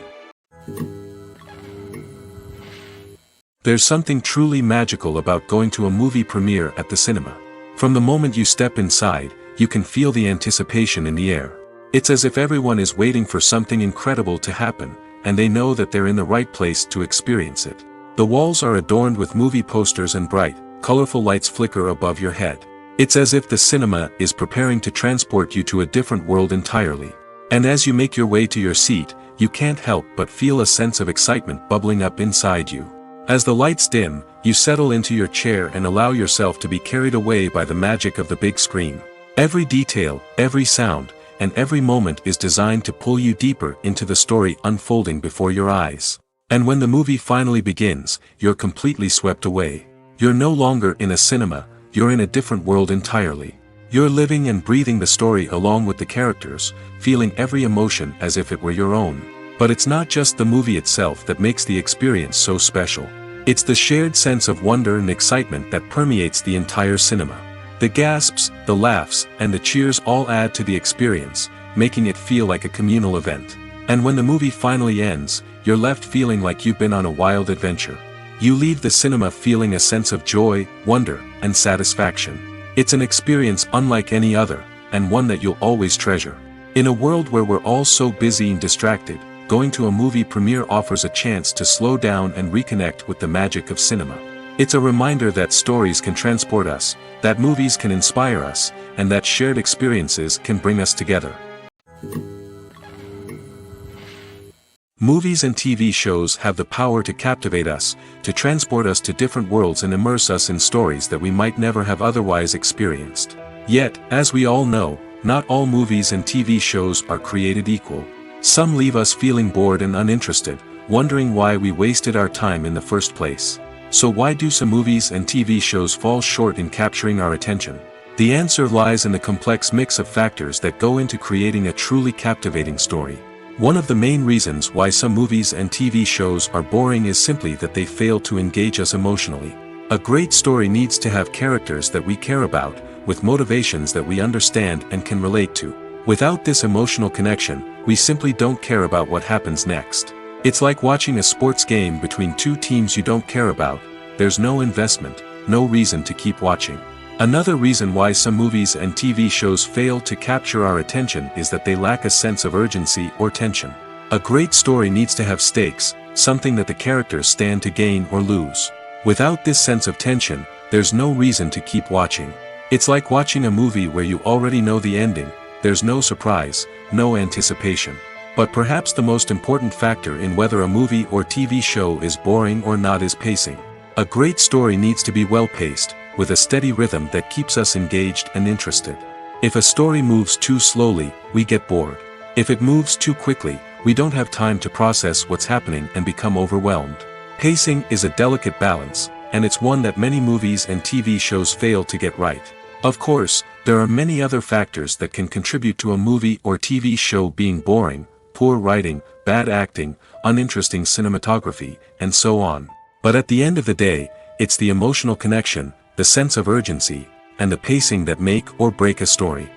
There's something truly magical about going to a movie premiere at the cinema. From the moment you step inside, you can feel the anticipation in the air. It's as if everyone is waiting for something incredible to happen, and they know that they're in the right place to experience it. The walls are adorned with movie posters and bright, colorful lights flicker above your head. It's as if the cinema is preparing to transport you to a different world entirely. And as you make your way to your seat, you can't help but feel a sense of excitement bubbling up inside you. As the lights dim, you settle into your chair and allow yourself to be carried away by the magic of the big screen. Every detail, every sound, and every moment is designed to pull you deeper into the story unfolding before your eyes. And when the movie finally begins, you're completely swept away. You're no longer in a cinema, you're in a different world entirely. You're living and breathing the story along with the characters, feeling every emotion as if it were your own. But it's not just the movie itself that makes the experience so special. It's the shared sense of wonder and excitement that permeates the entire cinema. The gasps, the laughs, and the cheers all add to the experience, making it feel like a communal event. And when the movie finally ends, you're left feeling like you've been on a wild adventure. You leave the cinema feeling a sense of joy, wonder, and satisfaction. It's an experience unlike any other, and one that you'll always treasure. In a world where we're all so busy and distracted, going to a movie premiere offers a chance to slow down and reconnect with the magic of cinema. It's a reminder that stories can transport us, that movies can inspire us, and that shared experiences can bring us together. Movies and TV shows have the power to captivate us, to transport us to different worlds and immerse us in stories that we might never have otherwise experienced. Yet, as we all know, not all movies and TV shows are created equal. Some leave us feeling bored and uninterested, wondering why we wasted our time in the first place. So why do some movies and TV shows fall short in capturing our attention? The answer lies in the complex mix of factors that go into creating a truly captivating story. One of the main reasons why some movies and TV shows are boring is simply that they fail to engage us emotionally. A great story needs to have characters that we care about, with motivations that we understand and can relate to. Without this emotional connection, we simply don't care about what happens next. It's like watching a sports game between two teams you don't care about. There's no investment, no reason to keep watching. Another reason why some movies and TV shows fail to capture our attention is that they lack a sense of urgency or tension. A great story needs to have stakes, something that the characters stand to gain or lose. Without this sense of tension, there's no reason to keep watching. It's like watching a movie where you already know the ending. There's no surprise, no anticipation. But perhaps the most important factor in whether a movie or TV show is boring or not is pacing. A great story needs to be well-paced, with a steady rhythm that keeps us engaged and interested. If a story moves too slowly, we get bored. If it moves too quickly, we don't have time to process what's happening and become overwhelmed. Pacing is a delicate balance, and it's one that many movies and TV shows fail to get right. Of course, there are many other factors that can contribute to a movie or TV show being boring: poor writing, bad acting, uninteresting cinematography, and so on. But at the end of the day, it's the emotional connection, the sense of urgency, and the pacing that make or break a story.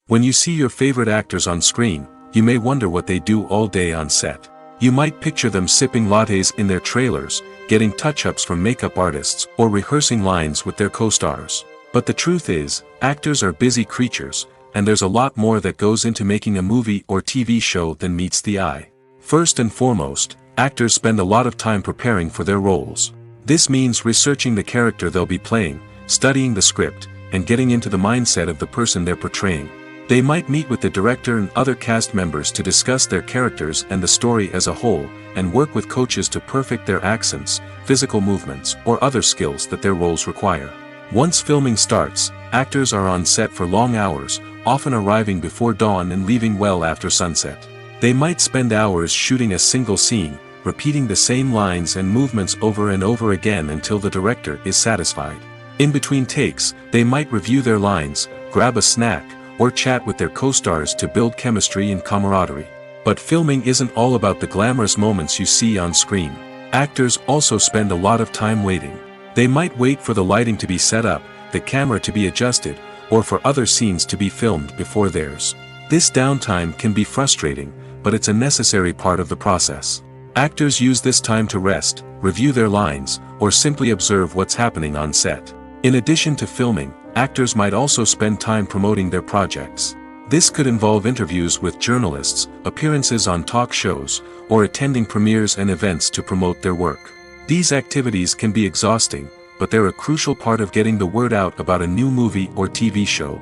When you see your favorite actors on screen, you may wonder what they do all day on set. You might picture them sipping lattes in their trailers, getting touch-ups from makeup artists, or rehearsing lines with their co-stars. But the truth is, actors are busy creatures, and there's a lot more that goes into making a movie or TV show than meets the eye. First and foremost, actors spend a lot of time preparing for their roles. This means researching the character they'll be playing, studying the script, and getting into the mindset of the person they're portraying. They might meet with the director and other cast members to discuss their characters and the story as a whole, and work with coaches to perfect their accents, physical movements, or other skills that their roles require. Once filming starts, actors are on set for long hours, often arriving before dawn and leaving well after sunset. They might spend hours shooting a single scene, repeating the same lines and movements over and over again until the director is satisfied. In between takes, they might review their lines, grab a snack, or chat with their co-stars to build chemistry and camaraderie. But filming isn't all about the glamorous moments you see on screen. Actors also spend a lot of time waiting. They might wait for the lighting to be set up, the camera to be adjusted, or for other scenes to be filmed before theirs. This downtime can be frustrating, but it's a necessary part of the process. Actors use this time to rest, review their lines, or simply observe what's happening on set. In addition to filming, actors might also spend time promoting their projects. This could involve interviews with journalists, appearances on talk shows, or attending premieres and events to promote their work. These activities can be exhausting, but they're a crucial part of getting the word out about a new movie or TV show.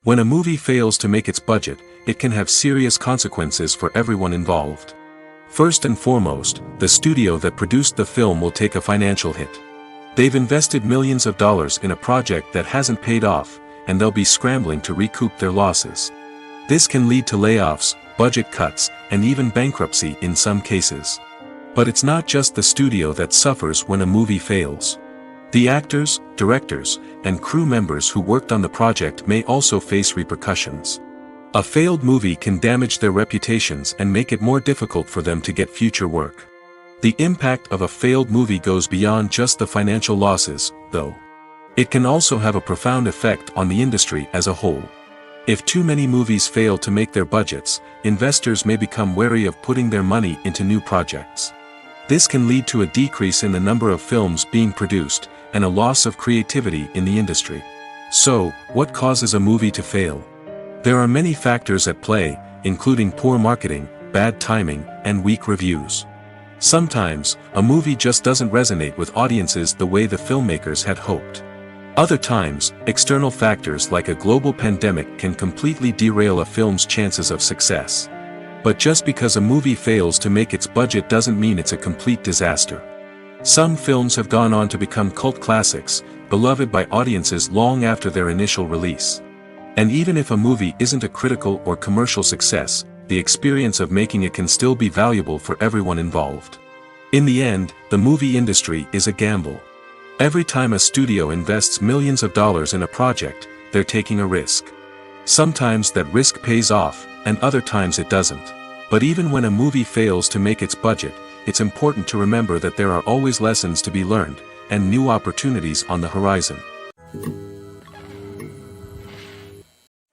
When a movie fails to make its budget, it can have serious consequences for everyone involved. First and foremost, the studio that produced the film will take a financial hit. They've invested millions of dollars in a project that hasn't paid off, and they'll be scrambling to recoup their losses. This can lead to layoffs, budget cuts, and even bankruptcy in some cases. But it's not just the studio that suffers when a movie fails. The actors, directors, and crew members who worked on the project may also face repercussions. A failed movie can damage their reputations and make it more difficult for them to get future work. The impact of a failed movie goes beyond just the financial losses, though. It can also have a profound effect on the industry as a whole. If too many movies fail to make their budgets, investors may become wary of putting their money into new projects. This can lead to a decrease in the number of films being produced, and a loss of creativity in the industry. So, what causes a movie to fail? There are many factors at play, including poor marketing, bad timing, and weak reviews. Sometimes, a movie just doesn't resonate with audiences the way the filmmakers had hoped. Other times, external factors like a global pandemic can completely derail a film's chances of success. But just because a movie fails to make its budget doesn't mean it's a complete disaster. Some films have gone on to become cult classics, beloved by audiences long after their initial release. And even if a movie isn't a critical or commercial success, the experience of making it can still be valuable for everyone involved. In the end, the movie industry is a gamble. Every time a studio invests millions of dollars in a project, they're taking a risk. Sometimes that risk pays off, and other times it doesn't. But even when a movie fails to make its budget, it's important to remember that there are always lessons to be learned, and new opportunities on the horizon.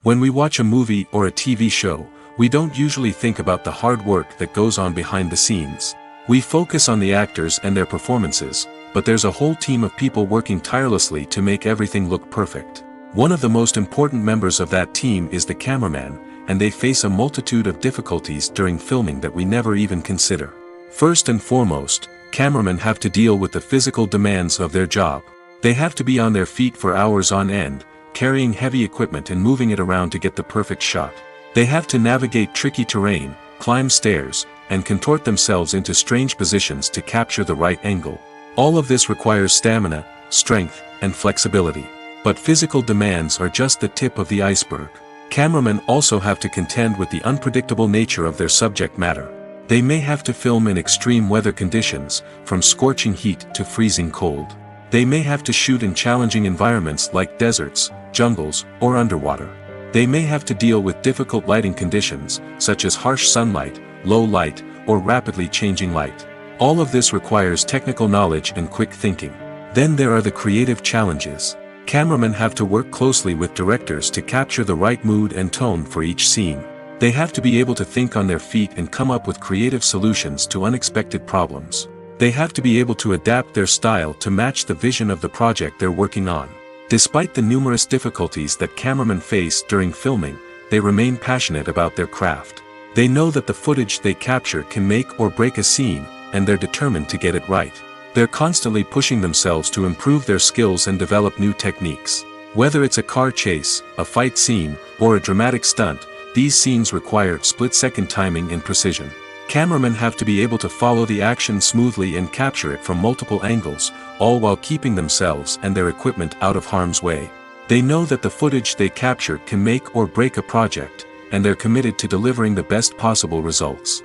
When we watch a movie or a TV show, we don't usually think about the hard work that goes on behind the scenes. We focus on the actors and their performances, but there's a whole team of people working tirelessly to make everything look perfect. One of the most important members of that team is the cameraman, and they face a multitude of difficulties during filming that we never even consider. First and foremost, cameramen have to deal with the physical demands of their job. They have to be on their feet for hours on end, carrying heavy equipment and moving it around to get the perfect shot. They have to navigate tricky terrain, climb stairs, and contort themselves into strange positions to capture the right angle. All of this requires stamina, strength, and flexibility. But physical demands are just the tip of the iceberg. Cameramen also have to contend with the unpredictable nature of their subject matter. They may have to film in extreme weather conditions, from scorching heat to freezing cold. They may have to shoot in challenging environments like deserts, jungles, or underwater. They may have to deal with difficult lighting conditions, such as harsh sunlight, low light, or rapidly changing light. All of this requires technical knowledge and quick thinking. Then there are the creative challenges. Cameramen have to work closely with directors to capture the right mood and tone for each scene. They have to be able to think on their feet and come up with creative solutions to unexpected problems. They have to be able to adapt their style to match the vision of the project they're working on. Despite the numerous difficulties that cameramen face during filming, they remain passionate about their craft. They know that the footage they capture can make or break a scene, and they're determined to get it right. They're constantly pushing themselves to improve their skills and develop new techniques. Whether it's a car chase, a fight scene, or a dramatic stunt, these scenes require split-second timing and precision. Cameramen have to be able to follow the action smoothly and capture it from multiple angles, all while keeping themselves and their equipment out of harm's way. They know that the footage they capture can make or break a project, and they're committed to delivering the best possible results.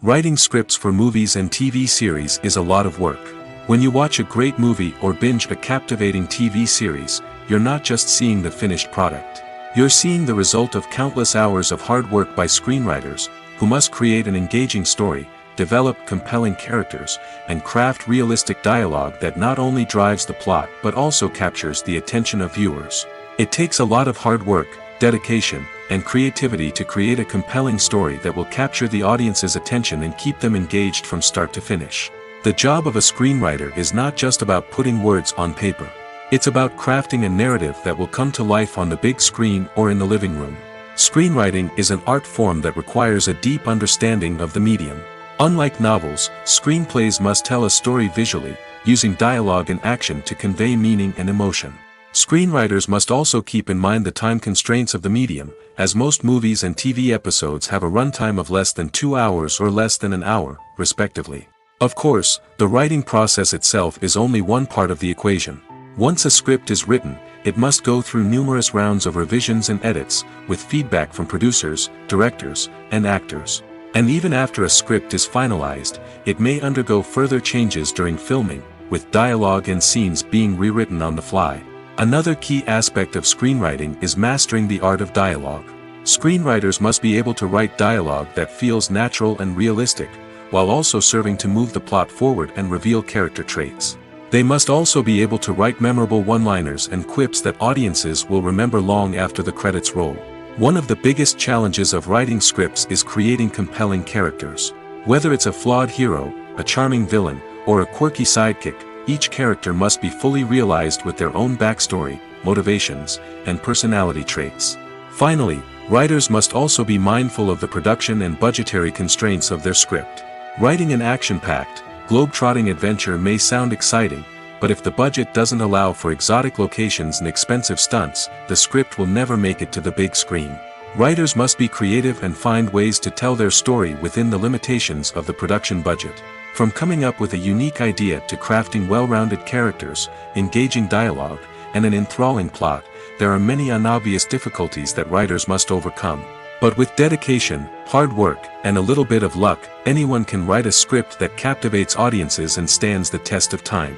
Writing scripts for movies and TV series is a lot of work. When you watch a great movie or binge a captivating TV series, you're not just seeing the finished product. You're seeing the result of countless hours of hard work by screenwriters, who must create an engaging story, develop compelling characters, and craft realistic dialogue that not only drives the plot but also captures the attention of viewers. It takes a lot of hard work, dedication, and creativity to create a compelling story that will capture the audience's attention and keep them engaged from start to finish. The job of a screenwriter is not just about putting words on paper. It's about crafting a narrative that will come to life on the big screen or in the living room. Screenwriting is an art form that requires a deep understanding of the medium. Unlike novels, screenplays must tell a story visually, using dialogue and action to convey meaning and emotion. Screenwriters must also keep in mind the time constraints of the medium, as most movies and TV episodes have a runtime of less than 2 hours or less than an hour, respectively. Of course, the writing process itself is only one part of the equation. Once a script is written, it must go through numerous rounds of revisions and edits, with feedback from producers, directors, and actors. And even after a script is finalized, it may undergo further changes during filming, with dialogue and scenes being rewritten on the fly. Another key aspect of screenwriting is mastering the art of dialogue. Screenwriters must be able to write dialogue that feels natural and realistic, while also serving to move the plot forward and reveal character traits. They must also be able to write memorable one-liners and quips that audiences will remember long after the credits roll. One of the biggest challenges of writing scripts is creating compelling characters. Whether it's a flawed hero, a charming villain, or a quirky sidekick, each character must be fully realized with their own backstory, motivations, and personality traits. Finally, writers must also be mindful of the production and budgetary constraints of their script. Writing an action-packed, globe-trotting adventure may sound exciting, but if the budget doesn't allow for exotic locations and expensive stunts, the script will never make it to the big screen. Writers must be creative and find ways to tell their story within the limitations of the production budget. From coming up with a unique idea to crafting well-rounded characters, engaging dialogue, and an enthralling plot, there are many unobvious difficulties that writers must overcome. But with dedication, hard work, and a little bit of luck, anyone can write a script that captivates audiences and stands the test of time.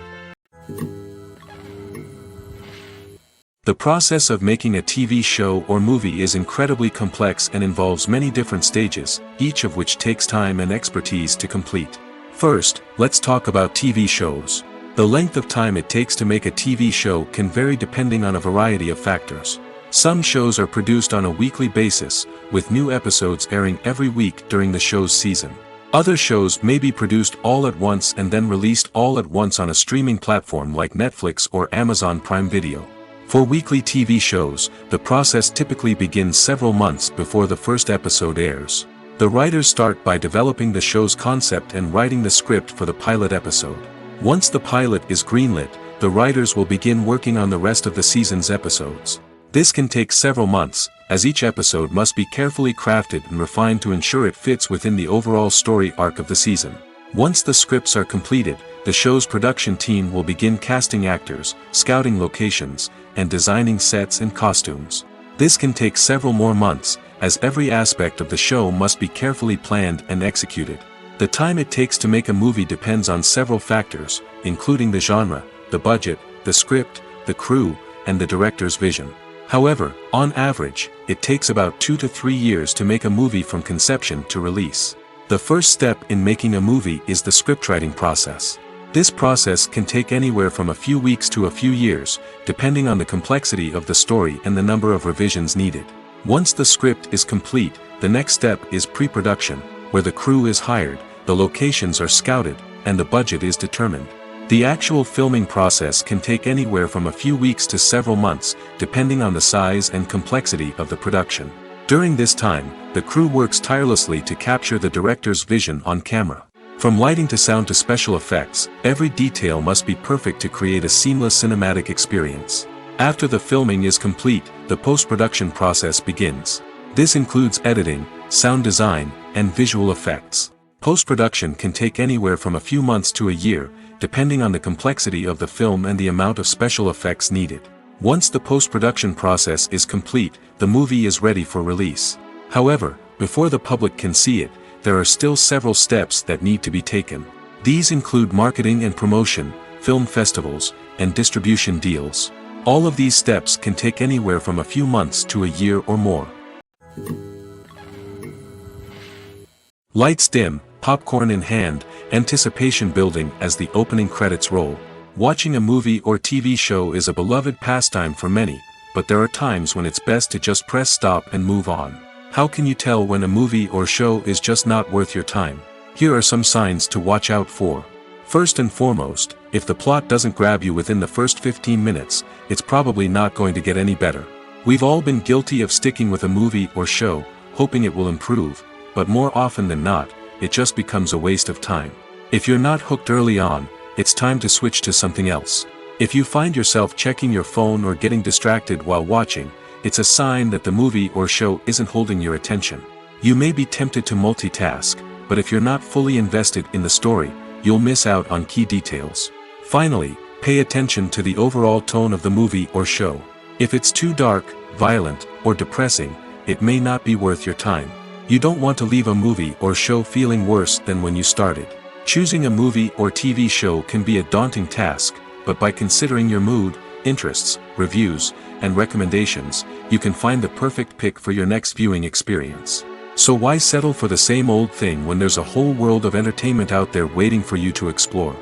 The process of making a TV show or movie is incredibly complex and involves many different stages, each of which takes time and expertise to complete. First, let's talk about TV shows. The length of time it takes to make a TV show can vary depending on a variety of factors. Some shows are produced on a weekly basis, with new episodes airing every week during the show's season. Other shows may be produced all at once and then released all at once on a streaming platform like Netflix or Amazon Prime Video. For weekly TV shows, the process typically begins several months before the first episode airs. The writers start by developing the show's concept and writing the script for the pilot episode. Once the pilot is greenlit, the writers will begin working on the rest of the season's episodes. This can take several months, as each episode must be carefully crafted and refined to ensure it fits within the overall story arc of the season. Once the scripts are completed, the show's production team will begin casting actors, scouting locations, and designing sets and costumes. This can take several more months, as every aspect of the show must be carefully planned and executed. The time it takes to make a movie depends on several factors, including the genre, the budget, the script, the crew, and the director's vision. However, on average, it takes about 2 to 3 years to make a movie from conception to release. The first step in making a movie is the scriptwriting process. This process can take anywhere from a few weeks to a few years, depending on the complexity of the story and the number of revisions needed. Once the script is complete, the next step is pre-production, where the crew is hired, the locations are scouted, and the budget is determined. The actual filming process can take anywhere from a few weeks to several months, depending on the size and complexity of the production. During this time, the crew works tirelessly to capture the director's vision on camera. From lighting to sound to special effects, every detail must be perfect to create a seamless cinematic experience. After the filming is complete, the post-production process begins. This includes editing, sound design, and visual effects. Post-production can take anywhere from a few months to a year, depending on the complexity of the film and the amount of special effects needed. Once the post-production process is complete, the movie is ready for release. However, before the public can see it, there are still several steps that need to be taken. These include marketing and promotion, film festivals, and distribution deals. All of these steps can take anywhere from a few months to a year or more. Lights dim, popcorn in hand, anticipation building as the opening credits roll. Watching a movie or TV show is a beloved pastime for many, but there are times when it's best to just press stop and move on. How can you tell when a movie or show is just not worth your time? Here are some signs to watch out for. First and foremost, if the plot doesn't grab you within the first 15 minutes, it's probably not going to get any better. We've all been guilty of sticking with a movie or show, hoping it will improve, but more often than not, it just becomes a waste of time. If you're not hooked early on, it's time to switch to something else. If you find yourself checking your phone or getting distracted while watching, it's a sign that the movie or show isn't holding your attention. You may be tempted to multitask, but if you're not fully invested in the story, you'll miss out on key details. Finally, pay attention to the overall tone of the movie or show. If it's too dark, violent, or depressing, it may not be worth your time. You don't want to leave a movie or show feeling worse than when you started. Choosing a movie or TV show can be a daunting task, but by considering your mood, interests, reviews, and recommendations, you can find the perfect pick for your next viewing experience. So why settle for the same old thing when there's a whole world of entertainment out there waiting for you to explore?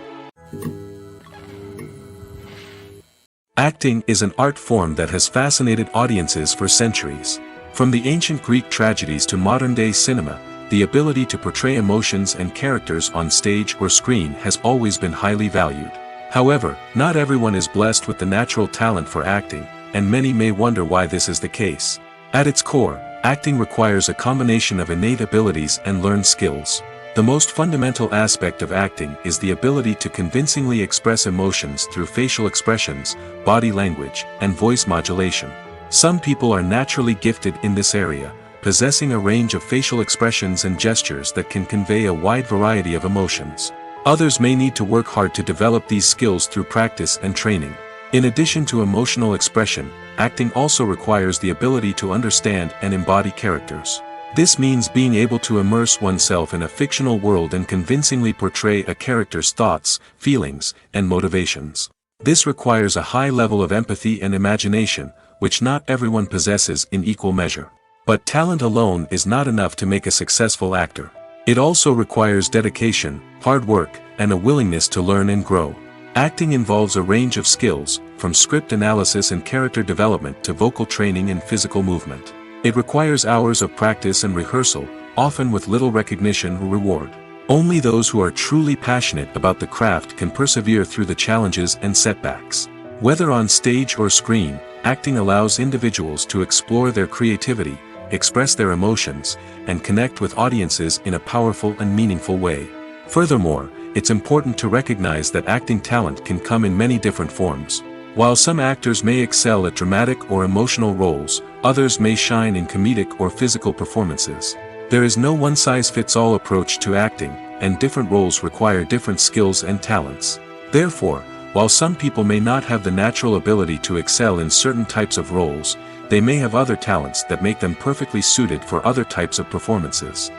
Acting is an art form that has fascinated audiences for centuries. From the ancient Greek tragedies to modern-day cinema, the ability to portray emotions and characters on stage or screen has always been highly valued. However, not everyone is blessed with the natural talent for acting, and many may wonder why this is the case. At its core, acting requires a combination of innate abilities and learned skills. The most fundamental aspect of acting is the ability to convincingly express emotions through facial expressions, body language, and voice modulation. Some people are naturally gifted in this area, possessing a range of facial expressions and gestures that can convey a wide variety of emotions. Others may need to work hard to develop these skills through practice and training. In addition to emotional expression, acting also requires the ability to understand and embody characters. This means being able to immerse oneself in a fictional world and convincingly portray a character's thoughts, feelings, and motivations. This requires a high level of empathy and imagination, which not everyone possesses in equal measure. But talent alone is not enough to make a successful actor. It also requires dedication, hard work, and a willingness to learn and grow. Acting involves a range of skills, from script analysis and character development to vocal training and physical movement. It requires hours of practice and rehearsal, often with little recognition or reward. Only those who are truly passionate about the craft can persevere through the challenges and setbacks. Whether on stage or screen, acting allows individuals to explore their creativity, express their emotions, and connect with audiences in a powerful and meaningful way. Furthermore, it's important to recognize that acting talent can come in many different forms. While some actors may excel at dramatic or emotional roles, others may shine in comedic or physical performances. There is no one-size-fits-all approach to acting, and different roles require different skills and talents. Therefore, while some people may not have the natural ability to excel in certain types of roles, they may have other talents that make them perfectly suited for other types of performances.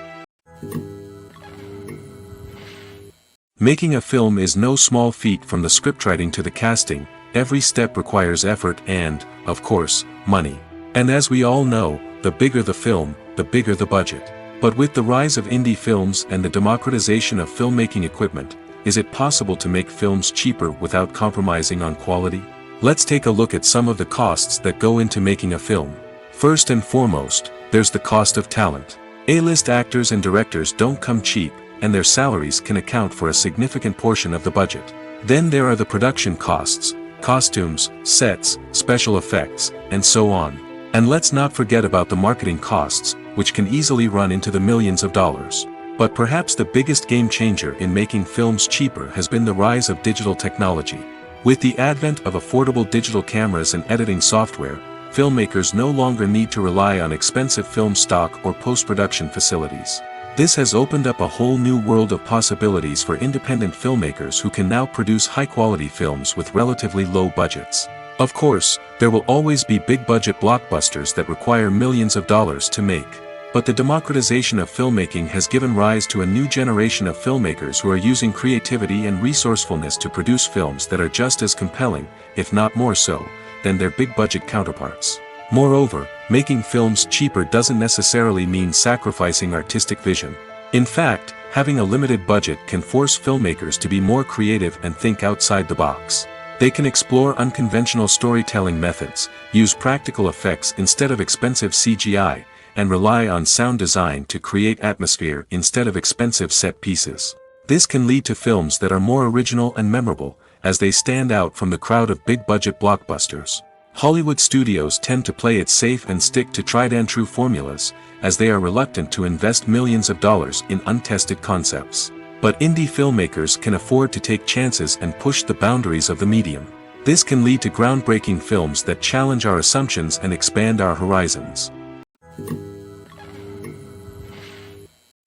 Making a film is no small feat. From the scriptwriting to the casting, every step requires effort and, of course, money. And as we all know, the bigger the film, the bigger the budget. But with the rise of indie films and the democratization of filmmaking equipment, is it possible to make films cheaper without compromising on quality? Let's take a look at some of the costs that go into making a film. First and foremost, there's the cost of talent. A-list actors and directors don't come cheap, and their salaries can account for a significant portion of the budget. Then there are the production costs, costumes, sets, special effects, and so on. And let's not forget about the marketing costs, which can easily run into the millions of dollars. But perhaps the biggest game changer in making films cheaper has been the rise of digital technology. With the advent of affordable digital cameras and editing software, filmmakers no longer need to rely on expensive film stock or post-production facilities. This has opened up a whole new world of possibilities for independent filmmakers who can now produce high-quality films with relatively low budgets. Of course, there will always be big-budget blockbusters that require millions of dollars to make. But the democratization of filmmaking has given rise to a new generation of filmmakers who are using creativity and resourcefulness to produce films that are just as compelling, if not more so, than their big-budget counterparts. Moreover, making films cheaper doesn't necessarily mean sacrificing artistic vision. In fact, having a limited budget can force filmmakers to be more creative and think outside the box. They can explore unconventional storytelling methods, use practical effects instead of expensive CGI, and rely on sound design to create atmosphere instead of expensive set pieces. This can lead to films that are more original and memorable, as they stand out from the crowd of big-budget blockbusters. Hollywood studios tend to play it safe and stick to tried-and-true formulas, as they are reluctant to invest millions of dollars in untested concepts. But indie filmmakers can afford to take chances and push the boundaries of the medium. This can lead to groundbreaking films that challenge our assumptions and expand our horizons.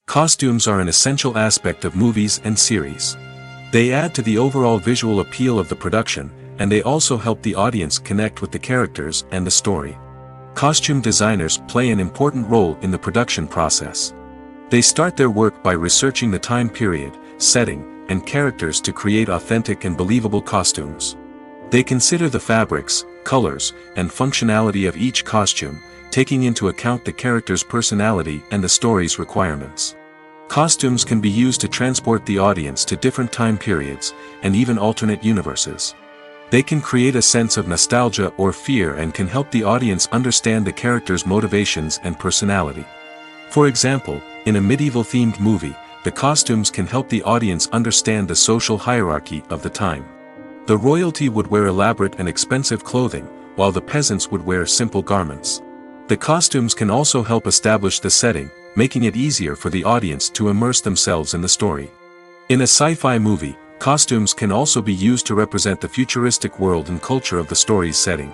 Costumes are an essential aspect of movies and series. They add to the overall visual appeal of the production, and they also help the audience connect with the characters and the story. Costume designers play an important role in the production process. They start their work by researching the time period, setting, and characters to create authentic and believable costumes. They consider the fabrics, colors, and functionality of each costume, taking into account the character's personality and the story's requirements. Costumes can be used to transport the audience to different time periods, and even alternate universes. They can create a sense of nostalgia or fear and can help the audience understand the character's motivations and personality. For example, in a medieval-themed movie, the costumes can help the audience understand the social hierarchy of the time. The royalty would wear elaborate and expensive clothing, while the peasants would wear simple garments. The costumes can also help establish the setting, making it easier for the audience to immerse themselves in the story. In a sci-fi movie, costumes can also be used to represent the futuristic world and culture of the story's setting.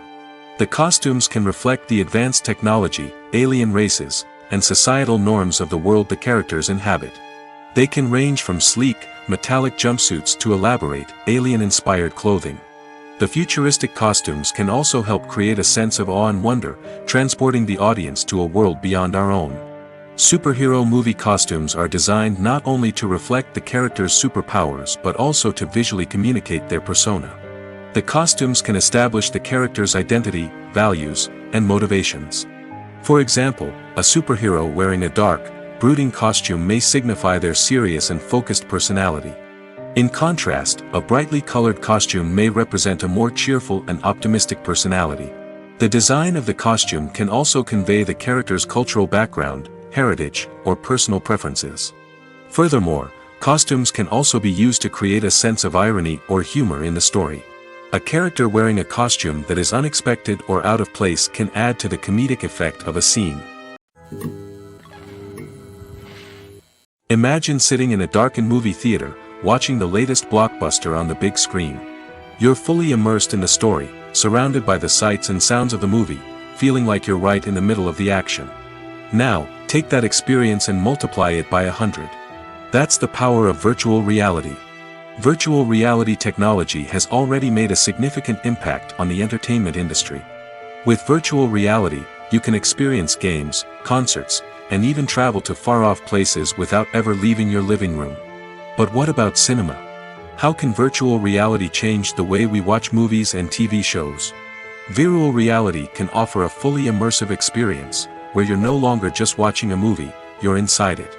The costumes can reflect the advanced technology, alien races, and societal norms of the world the characters inhabit. They can range from sleek, metallic jumpsuits to elaborate, alien-inspired clothing. The futuristic costumes can also help create a sense of awe and wonder, transporting the audience to a world beyond our own. Superhero movie costumes are designed not only to reflect the character's superpowers but also to visually communicate their persona. The costumes can establish the character's identity, values, and motivations. For example, a superhero wearing a dark, brooding costume may signify their serious and focused personality. In contrast, a brightly colored costume may represent a more cheerful and optimistic personality. The design of the costume can also convey the character's cultural background, heritage, or personal preferences. Furthermore, costumes can also be used to create a sense of irony or humor in the story. A character wearing a costume that is unexpected or out of place can add to the comedic effect of a scene. Imagine sitting in a darkened movie theater, watching the latest blockbuster on the big screen. You're fully immersed in the story, surrounded by the sights and sounds of the movie, feeling like you're right in the middle of the action. Now, take that experience and multiply it by 100. That's the power of virtual reality. Virtual reality technology has already made a significant impact on the entertainment industry. With virtual reality, you can experience games, concerts, and even travel to far-off places without ever leaving your living room. But what about cinema? How can virtual reality change the way we watch movies and TV shows? Virtual reality can offer a fully immersive experience, where you're no longer just watching a movie, you're inside it.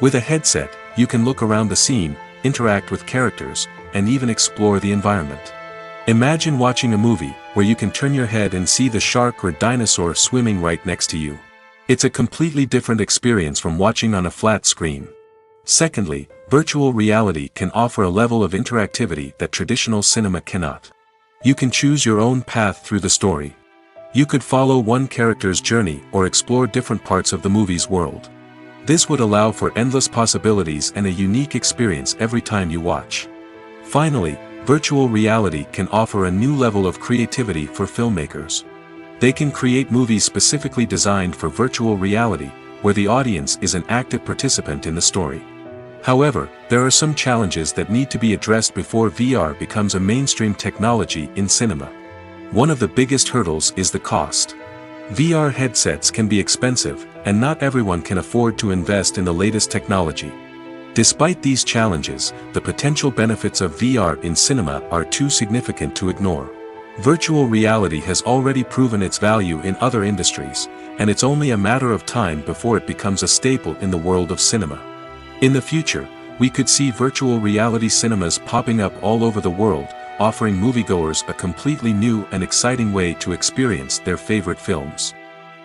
With a headset, you can look around the scene, interact with characters, and even explore the environment. Imagine watching a movie where you can turn your head and see the shark or dinosaur swimming right next to you. It's a completely different experience from watching on a flat screen. Secondly, virtual reality can offer a level of interactivity that traditional cinema cannot. You can choose your own path through the story. You could follow one character's journey or explore different parts of the movie's world. This would allow for endless possibilities and a unique experience every time you watch. Finally, virtual reality can offer a new level of creativity for filmmakers. They can create movies specifically designed for virtual reality, where the audience is an active participant in the story. However, there are some challenges that need to be addressed before VR becomes a mainstream technology in cinema. One of the biggest hurdles is the cost. VR headsets can be expensive, and not everyone can afford to invest in the latest technology. Despite these challenges, the potential benefits of VR in cinema are too significant to ignore. Virtual reality has already proven its value in other industries, and it's only a matter of time before it becomes a staple in the world of cinema. In the future, we could see virtual reality cinemas popping up all over the world, offering moviegoers a completely new and exciting way to experience their favorite films.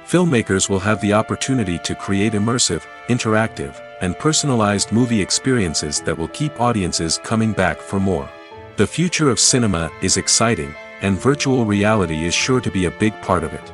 Filmmakers will have the opportunity to create immersive, interactive, and personalized movie experiences that will keep audiences coming back for more. The future of cinema is exciting, and virtual reality is sure to be a big part of it.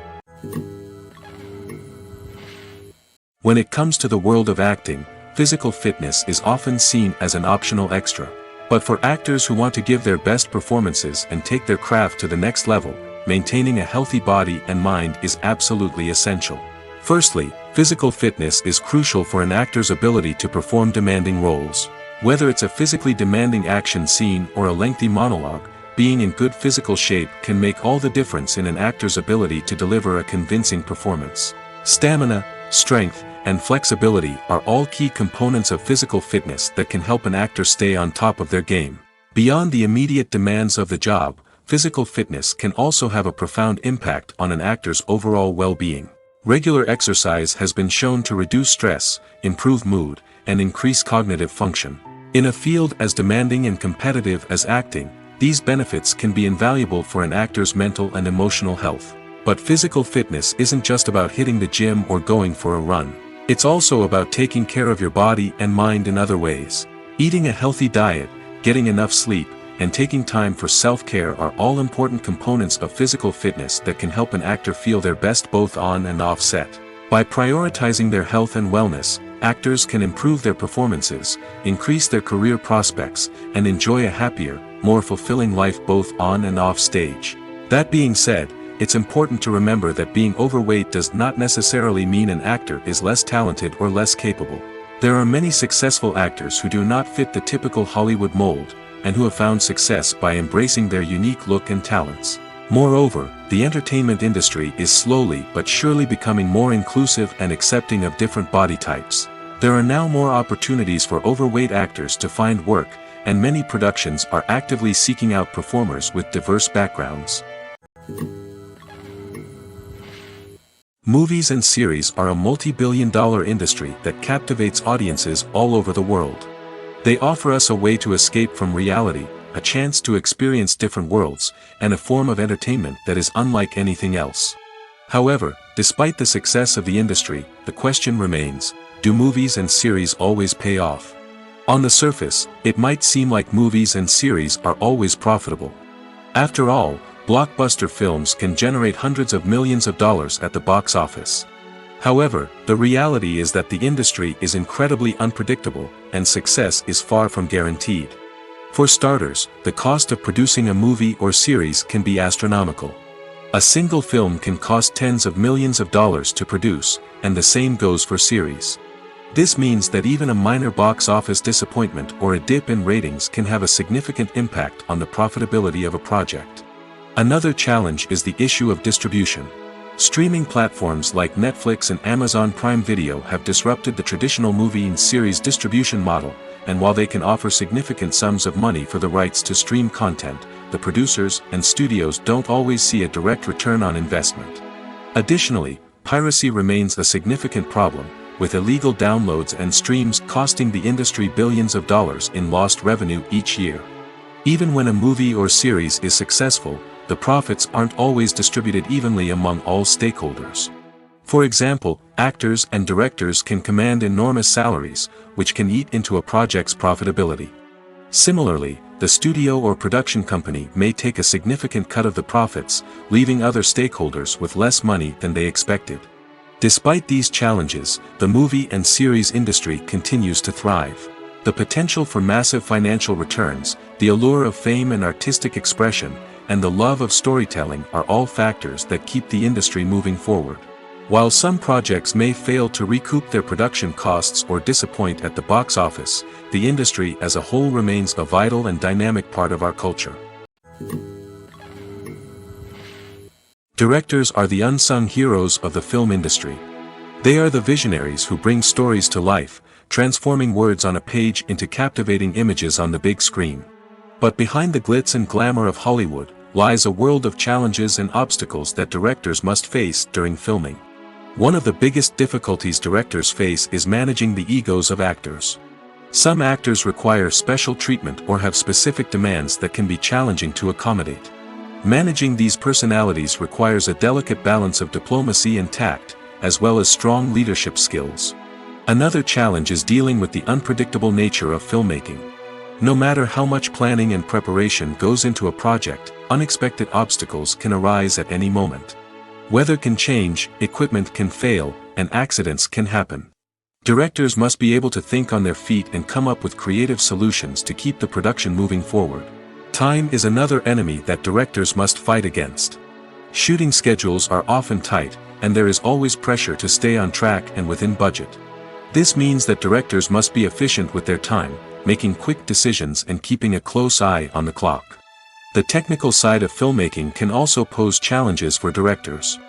When it comes to the world of acting, physical fitness is often seen as an optional extra. But for actors who want to give their best performances and take their craft to the next level, maintaining a healthy body and mind is absolutely essential. Firstly, physical fitness is crucial for an actor's ability to perform demanding roles. Whether it's a physically demanding action scene or a lengthy monologue, being in good physical shape can make all the difference in an actor's ability to deliver a convincing performance. Stamina, strength, and flexibility are all key components of physical fitness that can help an actor stay on top of their game. Beyond the immediate demands of the job, physical fitness can also have a profound impact on an actor's overall well-being. Regular exercise has been shown to reduce stress, improve mood, and increase cognitive function. In a field as demanding and competitive as acting, these benefits can be invaluable for an actor's mental and emotional health. But physical fitness isn't just about hitting the gym or going for a run. It's also about taking care of your body and mind in other ways. Eating a healthy diet, getting enough sleep, and taking time for self-care are all important components of physical fitness that can help an actor feel their best both on and off set. By prioritizing their health and wellness, actors can improve their performances, increase their career prospects, and enjoy a happier, more fulfilling life both on and off stage. That being said, it's important to remember that being overweight does not necessarily mean an actor is less talented or less capable. There are many successful actors who do not fit the typical Hollywood mold, and who have found success by embracing their unique look and talents. Moreover, the entertainment industry is slowly but surely becoming more inclusive and accepting of different body types. There are now more opportunities for overweight actors to find work, and many productions are actively seeking out performers with diverse backgrounds. Movies and series are a multi-billion-dollar industry that captivates audiences all over the world. They offer us a way to escape from reality, a chance to experience different worlds, and a form of entertainment that is unlike anything else. However, despite the success of the industry, the question remains, do movies and series always pay off? On the surface, it might seem like movies and series are always profitable. After all, blockbuster films can generate hundreds of millions of dollars at the box office. However, the reality is that the industry is incredibly unpredictable, and success is far from guaranteed. For starters, the cost of producing a movie or series can be astronomical. A single film can cost tens of millions of dollars to produce, and the same goes for series. This means that even a minor box office disappointment or a dip in ratings can have a significant impact on the profitability of a project. Another challenge is the issue of distribution. Streaming platforms like Netflix and Amazon Prime Video have disrupted the traditional movie and series distribution model, and while they can offer significant sums of money for the rights to stream content, the producers and studios don't always see a direct return on investment. Additionally, piracy remains a significant problem, with illegal downloads and streams costing the industry billions of dollars in lost revenue each year. Even when a movie or series is successful, the profits aren't always distributed evenly among all stakeholders. For example, actors and directors can command enormous salaries, which can eat into a project's profitability. Similarly, the studio or production company may take a significant cut of the profits, leaving other stakeholders with less money than they expected. Despite these challenges, the movie and series industry continues to thrive. The potential for massive financial returns, the allure of fame and artistic expression, and the love of storytelling are all factors that keep the industry moving forward. While some projects may fail to recoup their production costs or disappoint at the box office, the industry as a whole remains a vital and dynamic part of our culture. Directors are the unsung heroes of the film industry. They are the visionaries who bring stories to life, transforming words on a page into captivating images on the big screen. But behind the glitz and glamour of Hollywood lies a world of challenges and obstacles that directors must face during filming. One of the biggest difficulties directors face is managing the egos of actors. Some actors require special treatment or have specific demands that can be challenging to accommodate. Managing these personalities requires a delicate balance of diplomacy and tact, as well as strong leadership skills. Another challenge is dealing with the unpredictable nature of filmmaking. No matter how much planning and preparation goes into a project, unexpected obstacles can arise at any moment. Weather can change, equipment can fail, and accidents can happen. Directors must be able to think on their feet and come up with creative solutions to keep the production moving forward. Time is another enemy that directors must fight against. Shooting schedules are often tight, and there is always pressure to stay on track and within budget. This means that directors must be efficient with their time, making quick decisions and keeping a close eye on the clock. The technical side of filmmaking can also pose challenges for directors.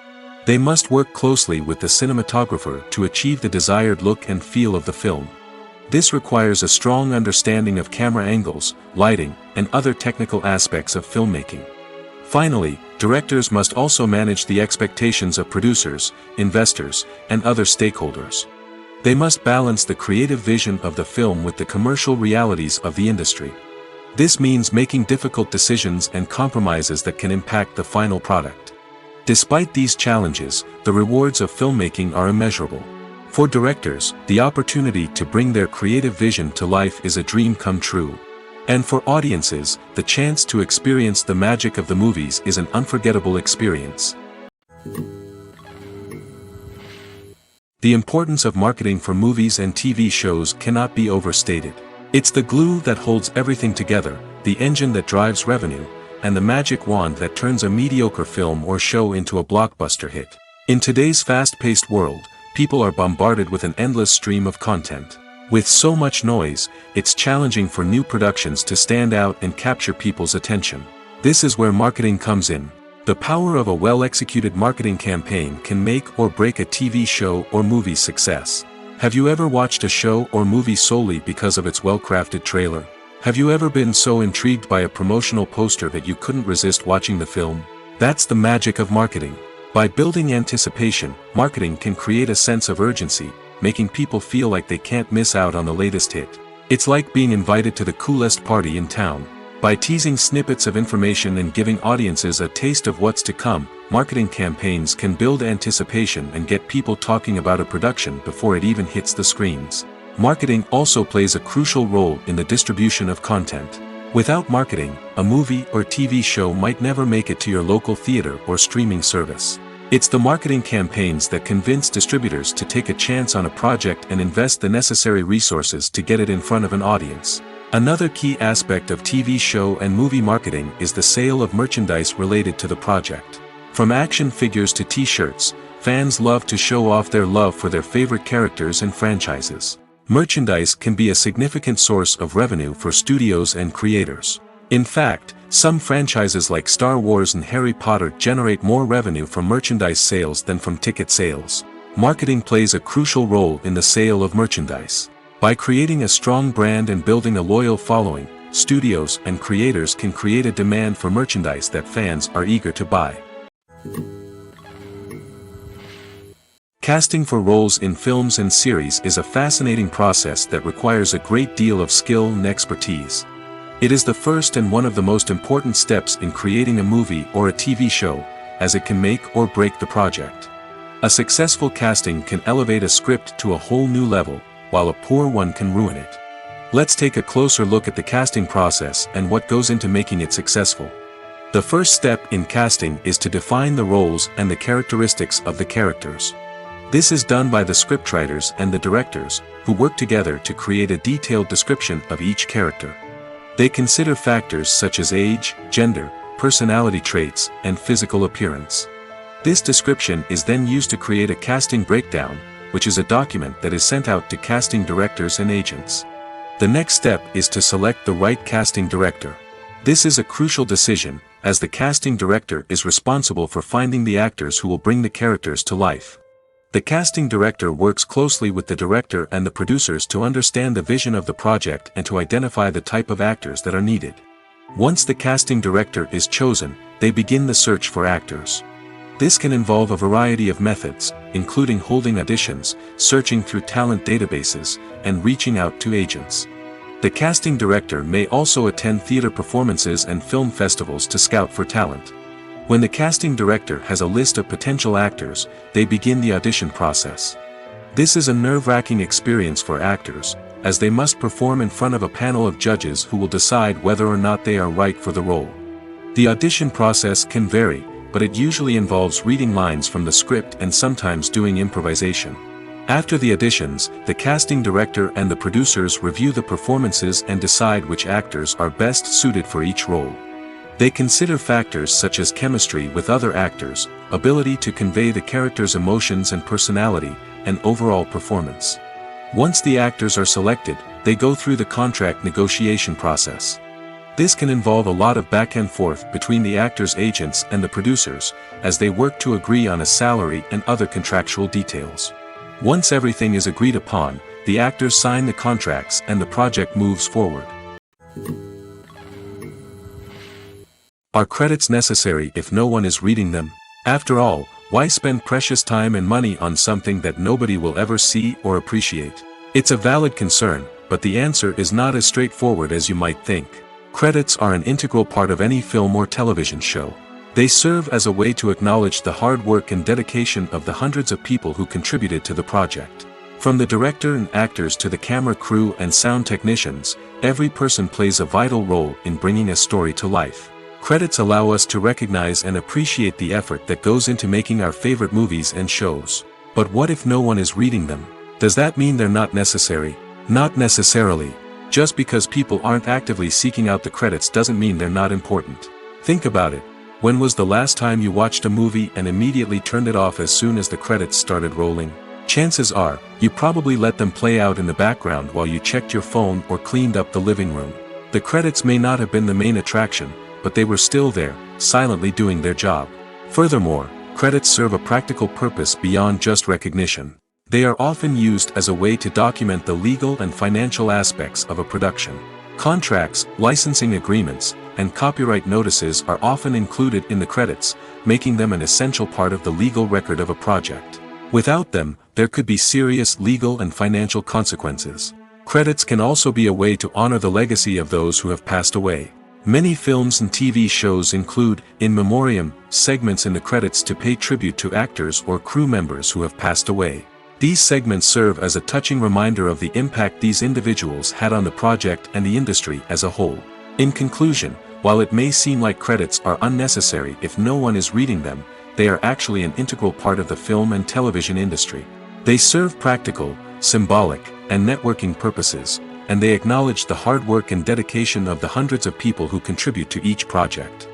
They must work closely with the cinematographer to achieve the desired look and feel of the film. This requires a strong understanding of camera angles, lighting, and other technical aspects of filmmaking. Finally, directors must also manage the expectations of producers, investors, and other stakeholders. They must balance the creative vision of the film with the commercial realities of the industry. This means making difficult decisions and compromises that can impact the final product. Despite these challenges, the rewards of filmmaking are immeasurable. For directors, the opportunity to bring their creative vision to life is a dream come true. And for audiences, the chance to experience the magic of the movies is an unforgettable experience. The importance of marketing for movies and TV shows cannot be overstated. It's the glue that holds everything together, the engine that drives revenue, and the magic wand that turns a mediocre film or show into a blockbuster hit. In today's fast-paced world, people are bombarded with an endless stream of content. With so much noise, it's challenging for new productions to stand out and capture people's attention. This is where marketing comes in. The power of a well-executed marketing campaign can make or break a TV show or movie's success. Have you ever watched a show or movie solely because of its well-crafted trailer? Have you ever been so intrigued by a promotional poster that you couldn't resist watching the film? That's the magic of marketing. By building anticipation, marketing can create a sense of urgency, making people feel like they can't miss out on the latest hit. It's like being invited to the coolest party in town. By teasing snippets of information and giving audiences a taste of what's to come, marketing campaigns can build anticipation and get people talking about a production before it even hits the screens. Marketing also plays a crucial role in the distribution of content. Without marketing, a movie or TV show might never make it to your local theater or streaming service. It's the marketing campaigns that convince distributors to take a chance on a project and invest the necessary resources to get it in front of an audience. Another key aspect of TV show and movie marketing is the sale of merchandise related to the project. From action figures to t-shirts, fans love to show off their love for their favorite characters and franchises. Merchandise can be a significant source of revenue for studios and creators. In fact, some franchises like Star Wars and Harry Potter generate more revenue from merchandise sales than from ticket sales. Marketing plays a crucial role in the sale of merchandise. By creating a strong brand and building a loyal following, studios and creators can create a demand for merchandise that fans are eager to buy. Casting for roles in films and series is a fascinating process that requires a great deal of skill and expertise. It is the first and one of the most important steps in creating a movie or a TV show, as it can make or break the project. A successful casting can elevate a script to a whole new level, while a poor one can ruin it. Let's take a closer look at the casting process and what goes into making it successful. The first step in casting is to define the roles and the characteristics of the characters. This is done by the scriptwriters and the directors, who work together to create a detailed description of each character. They consider factors such as age, gender, personality traits, and physical appearance. This description is then used to create a casting breakdown, which is a document that is sent out to casting directors and agents. The next step is to select the right casting director. This is a crucial decision, as the casting director is responsible for finding the actors who will bring the characters to life. The casting director works closely with the director and the producers to understand the vision of the project and to identify the type of actors that are needed. Once the casting director is chosen, they begin the search for actors. This can involve a variety of methods, including holding auditions, searching through talent databases, and reaching out to agents. The casting director may also attend theater performances and film festivals to scout for talent. When the casting director has a list of potential actors, they begin the audition process. This is a nerve-wracking experience for actors, as they must perform in front of a panel of judges who will decide whether or not they are right for the role. The audition process can vary, but it usually involves reading lines from the script and sometimes doing improvisation. After the auditions, the casting director and the producers review the performances and decide which actors are best suited for each role. They consider factors such as chemistry with other actors, ability to convey the character's emotions and personality, and overall performance. Once the actors are selected, they go through the contract negotiation process. This can involve a lot of back and forth between the actors' agents and the producers, as they work to agree on a salary and other contractual details. Once everything is agreed upon, the actors sign the contracts and the project moves forward. Are credits necessary if no one is reading them? After all, why spend precious time and money on something that nobody will ever see or appreciate? It's a valid concern, but the answer is not as straightforward as you might think. Credits are an integral part of any film or television show. They serve as a way to acknowledge the hard work and dedication of the hundreds of people who contributed to the project. From the director and actors to the camera crew and sound technicians, every person plays a vital role in bringing a story to life. Credits allow us to recognize and appreciate the effort that goes into making our favorite movies and shows. But what if no one is reading them? Does that mean they're not necessary? Not necessarily. Just because people aren't actively seeking out the credits doesn't mean they're not important. Think about it. When was the last time you watched a movie and immediately turned it off as soon as the credits started rolling? Chances are, you probably let them play out in the background while you checked your phone or cleaned up the living room. The credits may not have been the main attraction, but they were still there, silently doing their job. Furthermore, credits serve a practical purpose beyond just recognition. They are often used as a way to document the legal and financial aspects of a production. Contracts, licensing agreements, and copyright notices are often included in the credits, making them an essential part of the legal record of a project. Without them, there could be serious legal and financial consequences. Credits can also be a way to honor the legacy of those who have passed away. Many films and TV shows include, in memoriam, segments in the credits to pay tribute to actors or crew members who have passed away. These segments serve as a touching reminder of the impact these individuals had on the project and the industry as a whole. In conclusion, while it may seem like credits are unnecessary if no one is reading them, they are actually an integral part of the film and television industry. They serve practical, symbolic, and networking purposes, and they acknowledge the hard work and dedication of the hundreds of people who contribute to each project.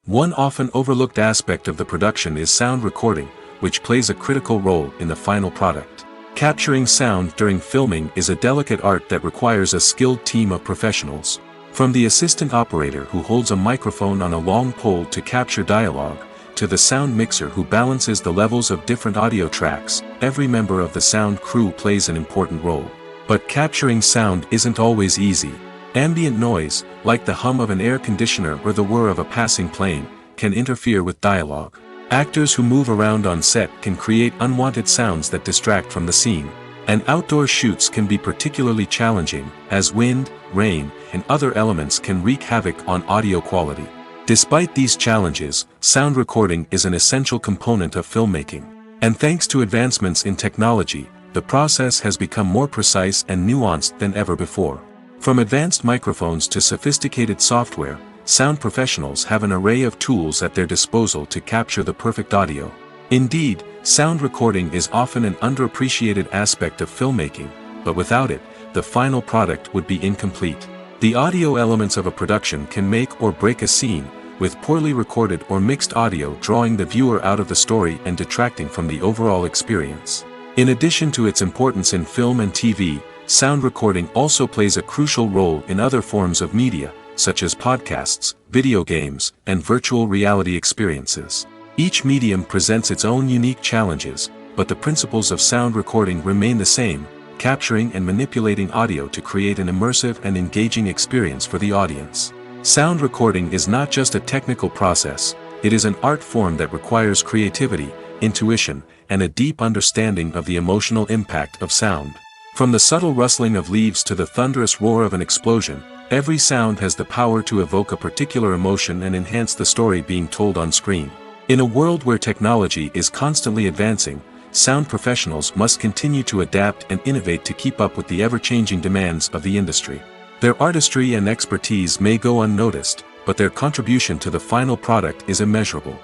One often overlooked aspect of the production is sound recording, which plays a critical role in the final product. Capturing sound during filming is a delicate art that requires a skilled team of professionals. From the assistant operator who holds a microphone on a long pole to capture dialogue, to the sound mixer who balances the levels of different audio tracks, every member of the sound crew plays an important role. But capturing sound isn't always easy. Ambient noise, like the hum of an air conditioner or the whir of a passing plane, can interfere with dialogue. Actors who move around on set can create unwanted sounds that distract from the scene. And outdoor shoots can be particularly challenging, as wind, rain, and other elements can wreak havoc on audio quality. Despite these challenges, sound recording is an essential component of filmmaking. And thanks to advancements in technology, the process has become more precise and nuanced than ever before. From advanced microphones to sophisticated software, sound professionals have an array of tools at their disposal to capture the perfect audio. Indeed, sound recording is often an underappreciated aspect of filmmaking, but without it, the final product would be incomplete. The audio elements of a production can make or break a scene, with poorly recorded or mixed audio drawing the viewer out of the story and detracting from the overall experience. In addition to its importance in film and TV, sound recording also plays a crucial role in other forms of media, such as podcasts, video games, and virtual reality experiences. Each medium presents its own unique challenges, but the principles of sound recording remain the same, capturing and manipulating audio to create an immersive and engaging experience for the audience. Sound recording is not just a technical process, it is an art form that requires creativity, intuition, and a deep understanding of the emotional impact of sound. From the subtle rustling of leaves to the thunderous roar of an explosion, every sound has the power to evoke a particular emotion and enhance the story being told on screen. In a world where technology is constantly advancing, sound professionals must continue to adapt and innovate to keep up with the ever-changing demands of the industry. Their artistry and expertise may go unnoticed, but their contribution to the final product is immeasurable.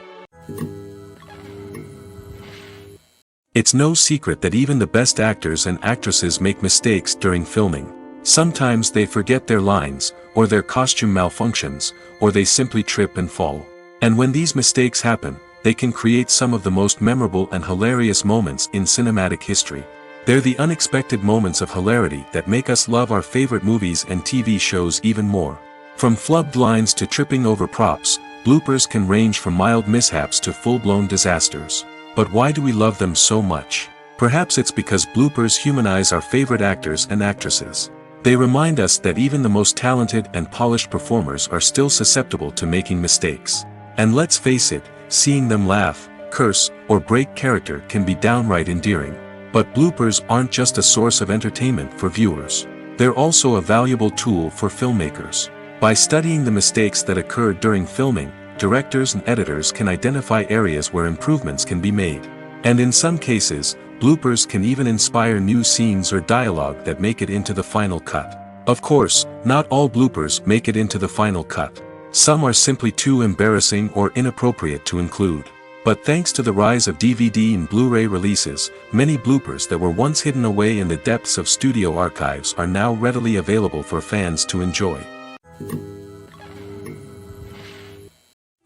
It's no secret that even the best actors and actresses make mistakes during filming. Sometimes they forget their lines, or their costume malfunctions, or they simply trip and fall. And when these mistakes happen, they can create some of the most memorable and hilarious moments in cinematic history. They're the unexpected moments of hilarity that make us love our favorite movies and TV shows even more. From flubbed lines to tripping over props, bloopers can range from mild mishaps to full-blown disasters. But why do we love them so much? Perhaps it's because bloopers humanize our favorite actors and actresses. They remind us that even the most talented and polished performers are still susceptible to making mistakes. And let's face it, seeing them laugh, curse, or break character can be downright endearing. But bloopers aren't just a source of entertainment for viewers. They're also a valuable tool for filmmakers. By studying the mistakes that occurred during filming, directors and editors can identify areas where improvements can be made. And in some cases, bloopers can even inspire new scenes or dialogue that make it into the final cut. Of course, not all bloopers make it into the final cut. Some are simply too embarrassing or inappropriate to include. But thanks to the rise of DVD and Blu-ray releases, many bloopers that were once hidden away in the depths of studio archives are now readily available for fans to enjoy.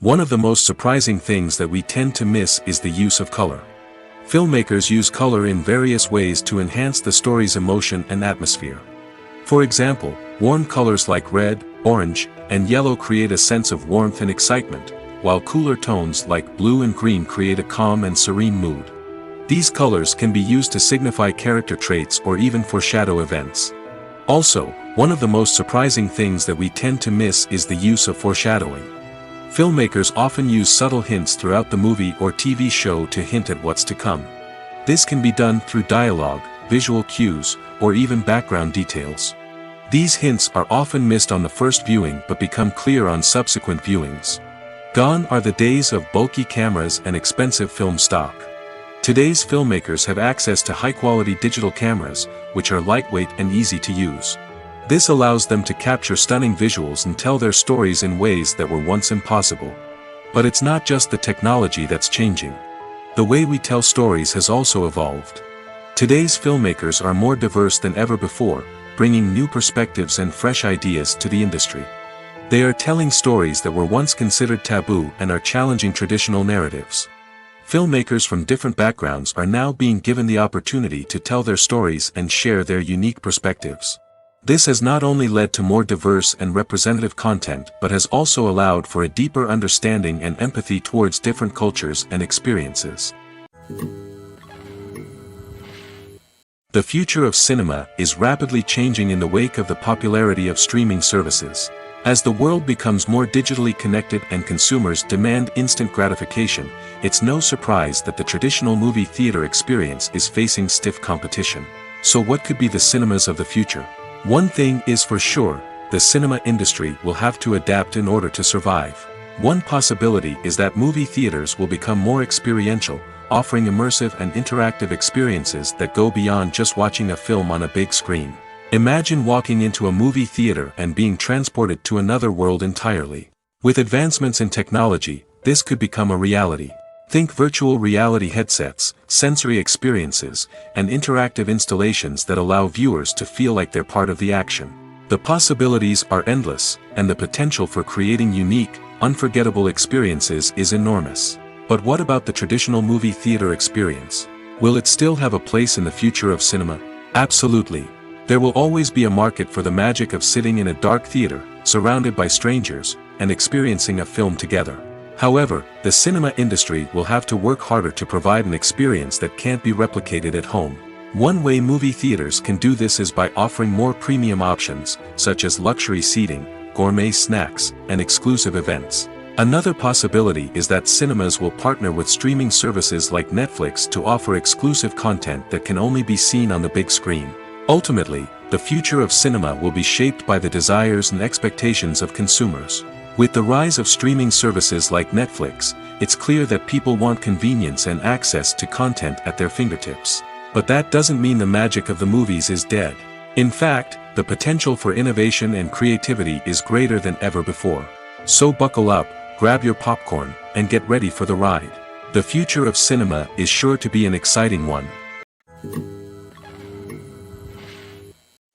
One of the most surprising things that we tend to miss is the use of color. Filmmakers use color in various ways to enhance the story's emotion and atmosphere. For example, warm colors like red, orange, and yellow create a sense of warmth and excitement, while cooler tones like blue and green create a calm and serene mood. These colors can be used to signify character traits or even foreshadow events. Also, one of the most surprising things that we tend to miss is the use of foreshadowing. Filmmakers often use subtle hints throughout the movie or TV show to hint at what's to come. This can be done through dialogue, visual cues, or even background details. These hints are often missed on the first viewing but become clear on subsequent viewings. Gone are the days of bulky cameras and expensive film stock. Today's filmmakers have access to high-quality digital cameras, which are lightweight and easy to use. This allows them to capture stunning visuals and tell their stories in ways that were once impossible. But it's not just the technology that's changing. The way we tell stories has also evolved. Today's filmmakers are more diverse than ever before, bringing new perspectives and fresh ideas to the industry. They are telling stories that were once considered taboo and are challenging traditional narratives. Filmmakers from different backgrounds are now being given the opportunity to tell their stories and share their unique perspectives. This has not only led to more diverse and representative content but has also allowed for a deeper understanding and empathy towards different cultures and experiences. The future of cinema is rapidly changing in the wake of the popularity of streaming services. As the world becomes more digitally connected and consumers demand instant gratification, it's no surprise that the traditional movie theater experience is facing stiff competition. So what could be the cinemas of the future? One thing is for sure, the cinema industry will have to adapt in order to survive. One possibility is that movie theaters will become more experiential, offering immersive and interactive experiences that go beyond just watching a film on a big screen. Imagine walking into a movie theater and being transported to another world entirely. With advancements in technology, this could become a reality. Think virtual reality headsets, sensory experiences, and interactive installations that allow viewers to feel like they're part of the action. The possibilities are endless, and the potential for creating unique, unforgettable experiences is enormous. But what about the traditional movie theater experience? Will it still have a place in the future of cinema? Absolutely. There will always be a market for the magic of sitting in a dark theater, surrounded by strangers, and experiencing a film together. However, the cinema industry will have to work harder to provide an experience that can't be replicated at home. One way movie theaters can do this is by offering more premium options, such as luxury seating, gourmet snacks, and exclusive events. Another possibility is that cinemas will partner with streaming services like Netflix to offer exclusive content that can only be seen on the big screen. Ultimately, the future of cinema will be shaped by the desires and expectations of consumers. With the rise of streaming services like Netflix, it's clear that people want convenience and access to content at their fingertips. But that doesn't mean the magic of the movies is dead. In fact, the potential for innovation and creativity is greater than ever before. So buckle up, grab your popcorn, and get ready for the ride. The future of cinema is sure to be an exciting one.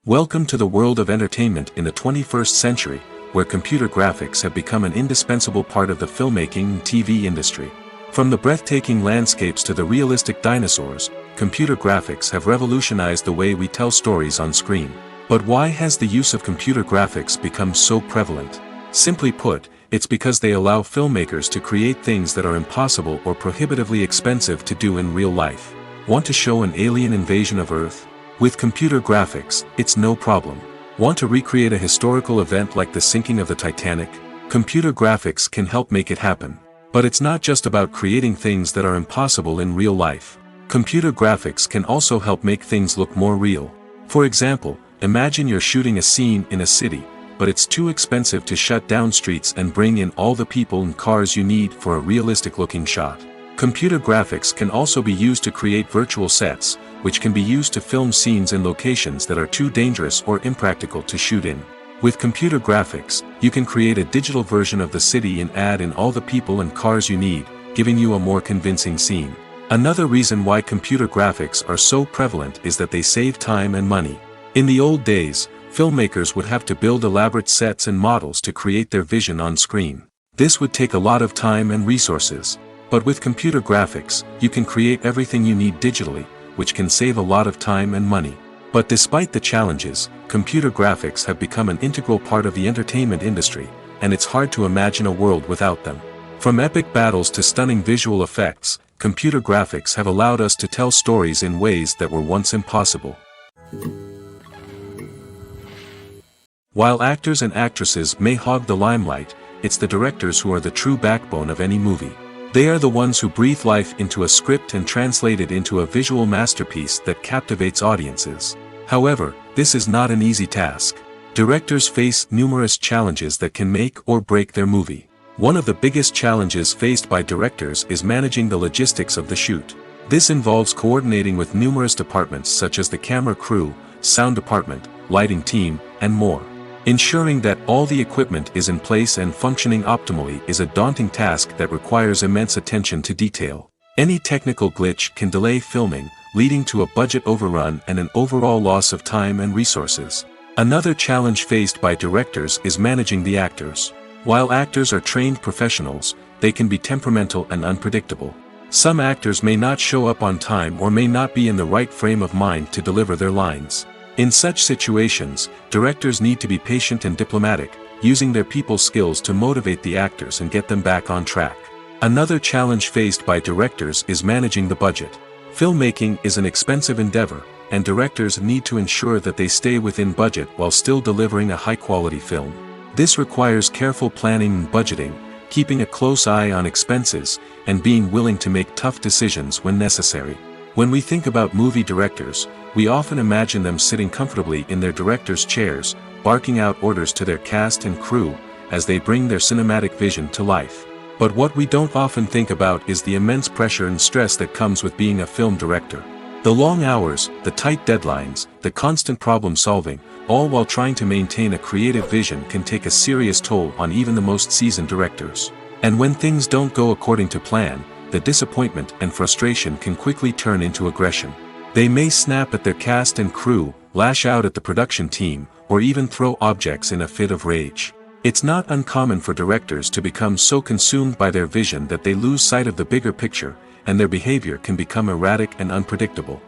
Welcome to the world of entertainment in the 21st century, where computer graphics have become an indispensable part of the filmmaking and TV industry. From the breathtaking landscapes to the realistic dinosaurs, computer graphics have revolutionized the way we tell stories on screen. But why has the use of computer graphics become so prevalent? Simply put, it's because they allow filmmakers to create things that are impossible or prohibitively expensive to do in real life. Want to show an alien invasion of Earth? With computer graphics, it's no problem. Want to recreate a historical event like the sinking of the Titanic? Computer graphics can help make it happen. But it's not just about creating things that are impossible in real life. Computer graphics can also help make things look more real. For example, imagine you're shooting a scene in a city, but it's too expensive to shut down streets and bring in all the people and cars you need for a realistic-looking shot. Computer graphics can also be used to create virtual sets, which can be used to film scenes in locations that are too dangerous or impractical to shoot in. With computer graphics, you can create a digital version of the city and add in all the people and cars you need, giving you a more convincing scene. Another reason why computer graphics are so prevalent is that they save time and money. In the old days, filmmakers would have to build elaborate sets and models to create their vision on screen. This would take a lot of time and resources. But with computer graphics, you can create everything you need digitally, which can save a lot of time and money. But despite the challenges, computer graphics have become an integral part of the entertainment industry, and it's hard to imagine a world without them. From epic battles to stunning visual effects, computer graphics have allowed us to tell stories in ways that were once impossible. While actors and actresses may hog the limelight, it's the directors who are the true backbone of any movie. They are the ones who breathe life into a script and translate it into a visual masterpiece that captivates audiences. However, this is not an easy task. Directors face numerous challenges that can make or break their movie. One of the biggest challenges faced by directors is managing the logistics of the shoot. This involves coordinating with numerous departments such as the camera crew, sound department, lighting team, and more. Ensuring that all the equipment is in place and functioning optimally is a daunting task that requires immense attention to detail. Any technical glitch can delay filming, leading to a budget overrun and an overall loss of time and resources. Another challenge faced by directors is managing the actors. While actors are trained professionals, they can be temperamental and unpredictable. Some actors may not show up on time or may not be in the right frame of mind to deliver their lines. In such situations, directors need to be patient and diplomatic, using their people skills to motivate the actors and get them back on track. Another challenge faced by directors is managing the budget. Filmmaking is an expensive endeavor, and directors need to ensure that they stay within budget while still delivering a high-quality film. This requires careful planning and budgeting, keeping a close eye on expenses, and being willing to make tough decisions when necessary. When we think about movie directors, we often imagine them sitting comfortably in their director's chairs, barking out orders to their cast and crew, as they bring their cinematic vision to life. But what we don't often think about is the immense pressure and stress that comes with being a film director. The long hours, the tight deadlines, the constant problem solving, all while trying to maintain a creative vision can take a serious toll on even the most seasoned directors. And when things don't go according to plan, the disappointment and frustration can quickly turn into aggression. They may snap at their cast and crew, lash out at the production team, or even throw objects in a fit of rage. It's not uncommon for directors to become so consumed by their vision that they lose sight of the bigger picture, and their behavior can become erratic and unpredictable.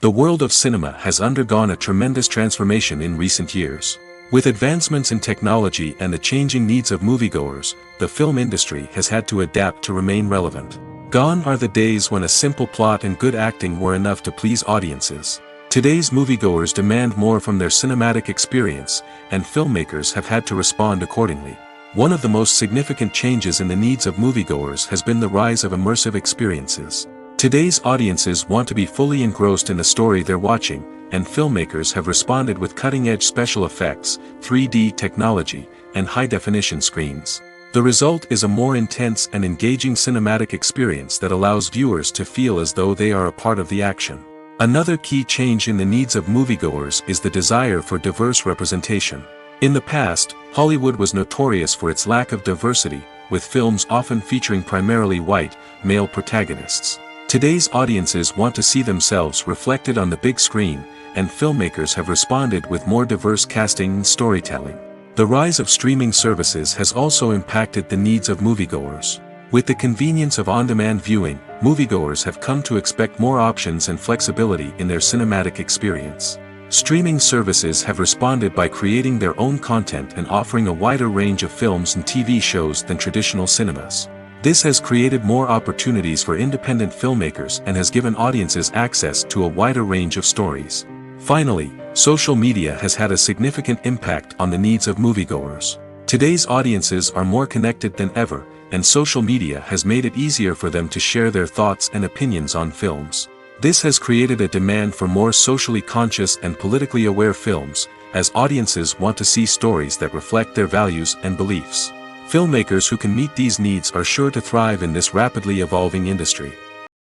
The world of cinema has undergone a tremendous transformation in recent years. With advancements in technology and the changing needs of moviegoers, the film industry has had to adapt to remain relevant. Gone are the days when a simple plot and good acting were enough to please audiences. Today's moviegoers demand more from their cinematic experience, and filmmakers have had to respond accordingly. One of the most significant changes in the needs of moviegoers has been the rise of immersive experiences. Today's audiences want to be fully engrossed in the story they're watching, and filmmakers have responded with cutting-edge special effects, 3D technology, and high-definition screens. The result is a more intense and engaging cinematic experience that allows viewers to feel as though they are a part of the action. Another key change in the needs of moviegoers is the desire for diverse representation. In the past, Hollywood was notorious for its lack of diversity, with films often featuring primarily white, male protagonists. Today's audiences want to see themselves reflected on the big screen, and filmmakers have responded with more diverse casting and storytelling. The rise of streaming services has also impacted the needs of moviegoers. With the convenience of on-demand viewing, moviegoers have come to expect more options and flexibility in their cinematic experience. Streaming services have responded by creating their own content and offering a wider range of films and TV shows than traditional cinemas. This has created more opportunities for independent filmmakers and has given audiences access to a wider range of stories. Finally, social media has had a significant impact on the needs of moviegoers. Today's audiences are more connected than ever, and social media has made it easier for them to share their thoughts and opinions on films. This has created a demand for more socially conscious and politically aware films, as audiences want to see stories that reflect their values and beliefs. Filmmakers who can meet these needs are sure to thrive in this rapidly evolving industry.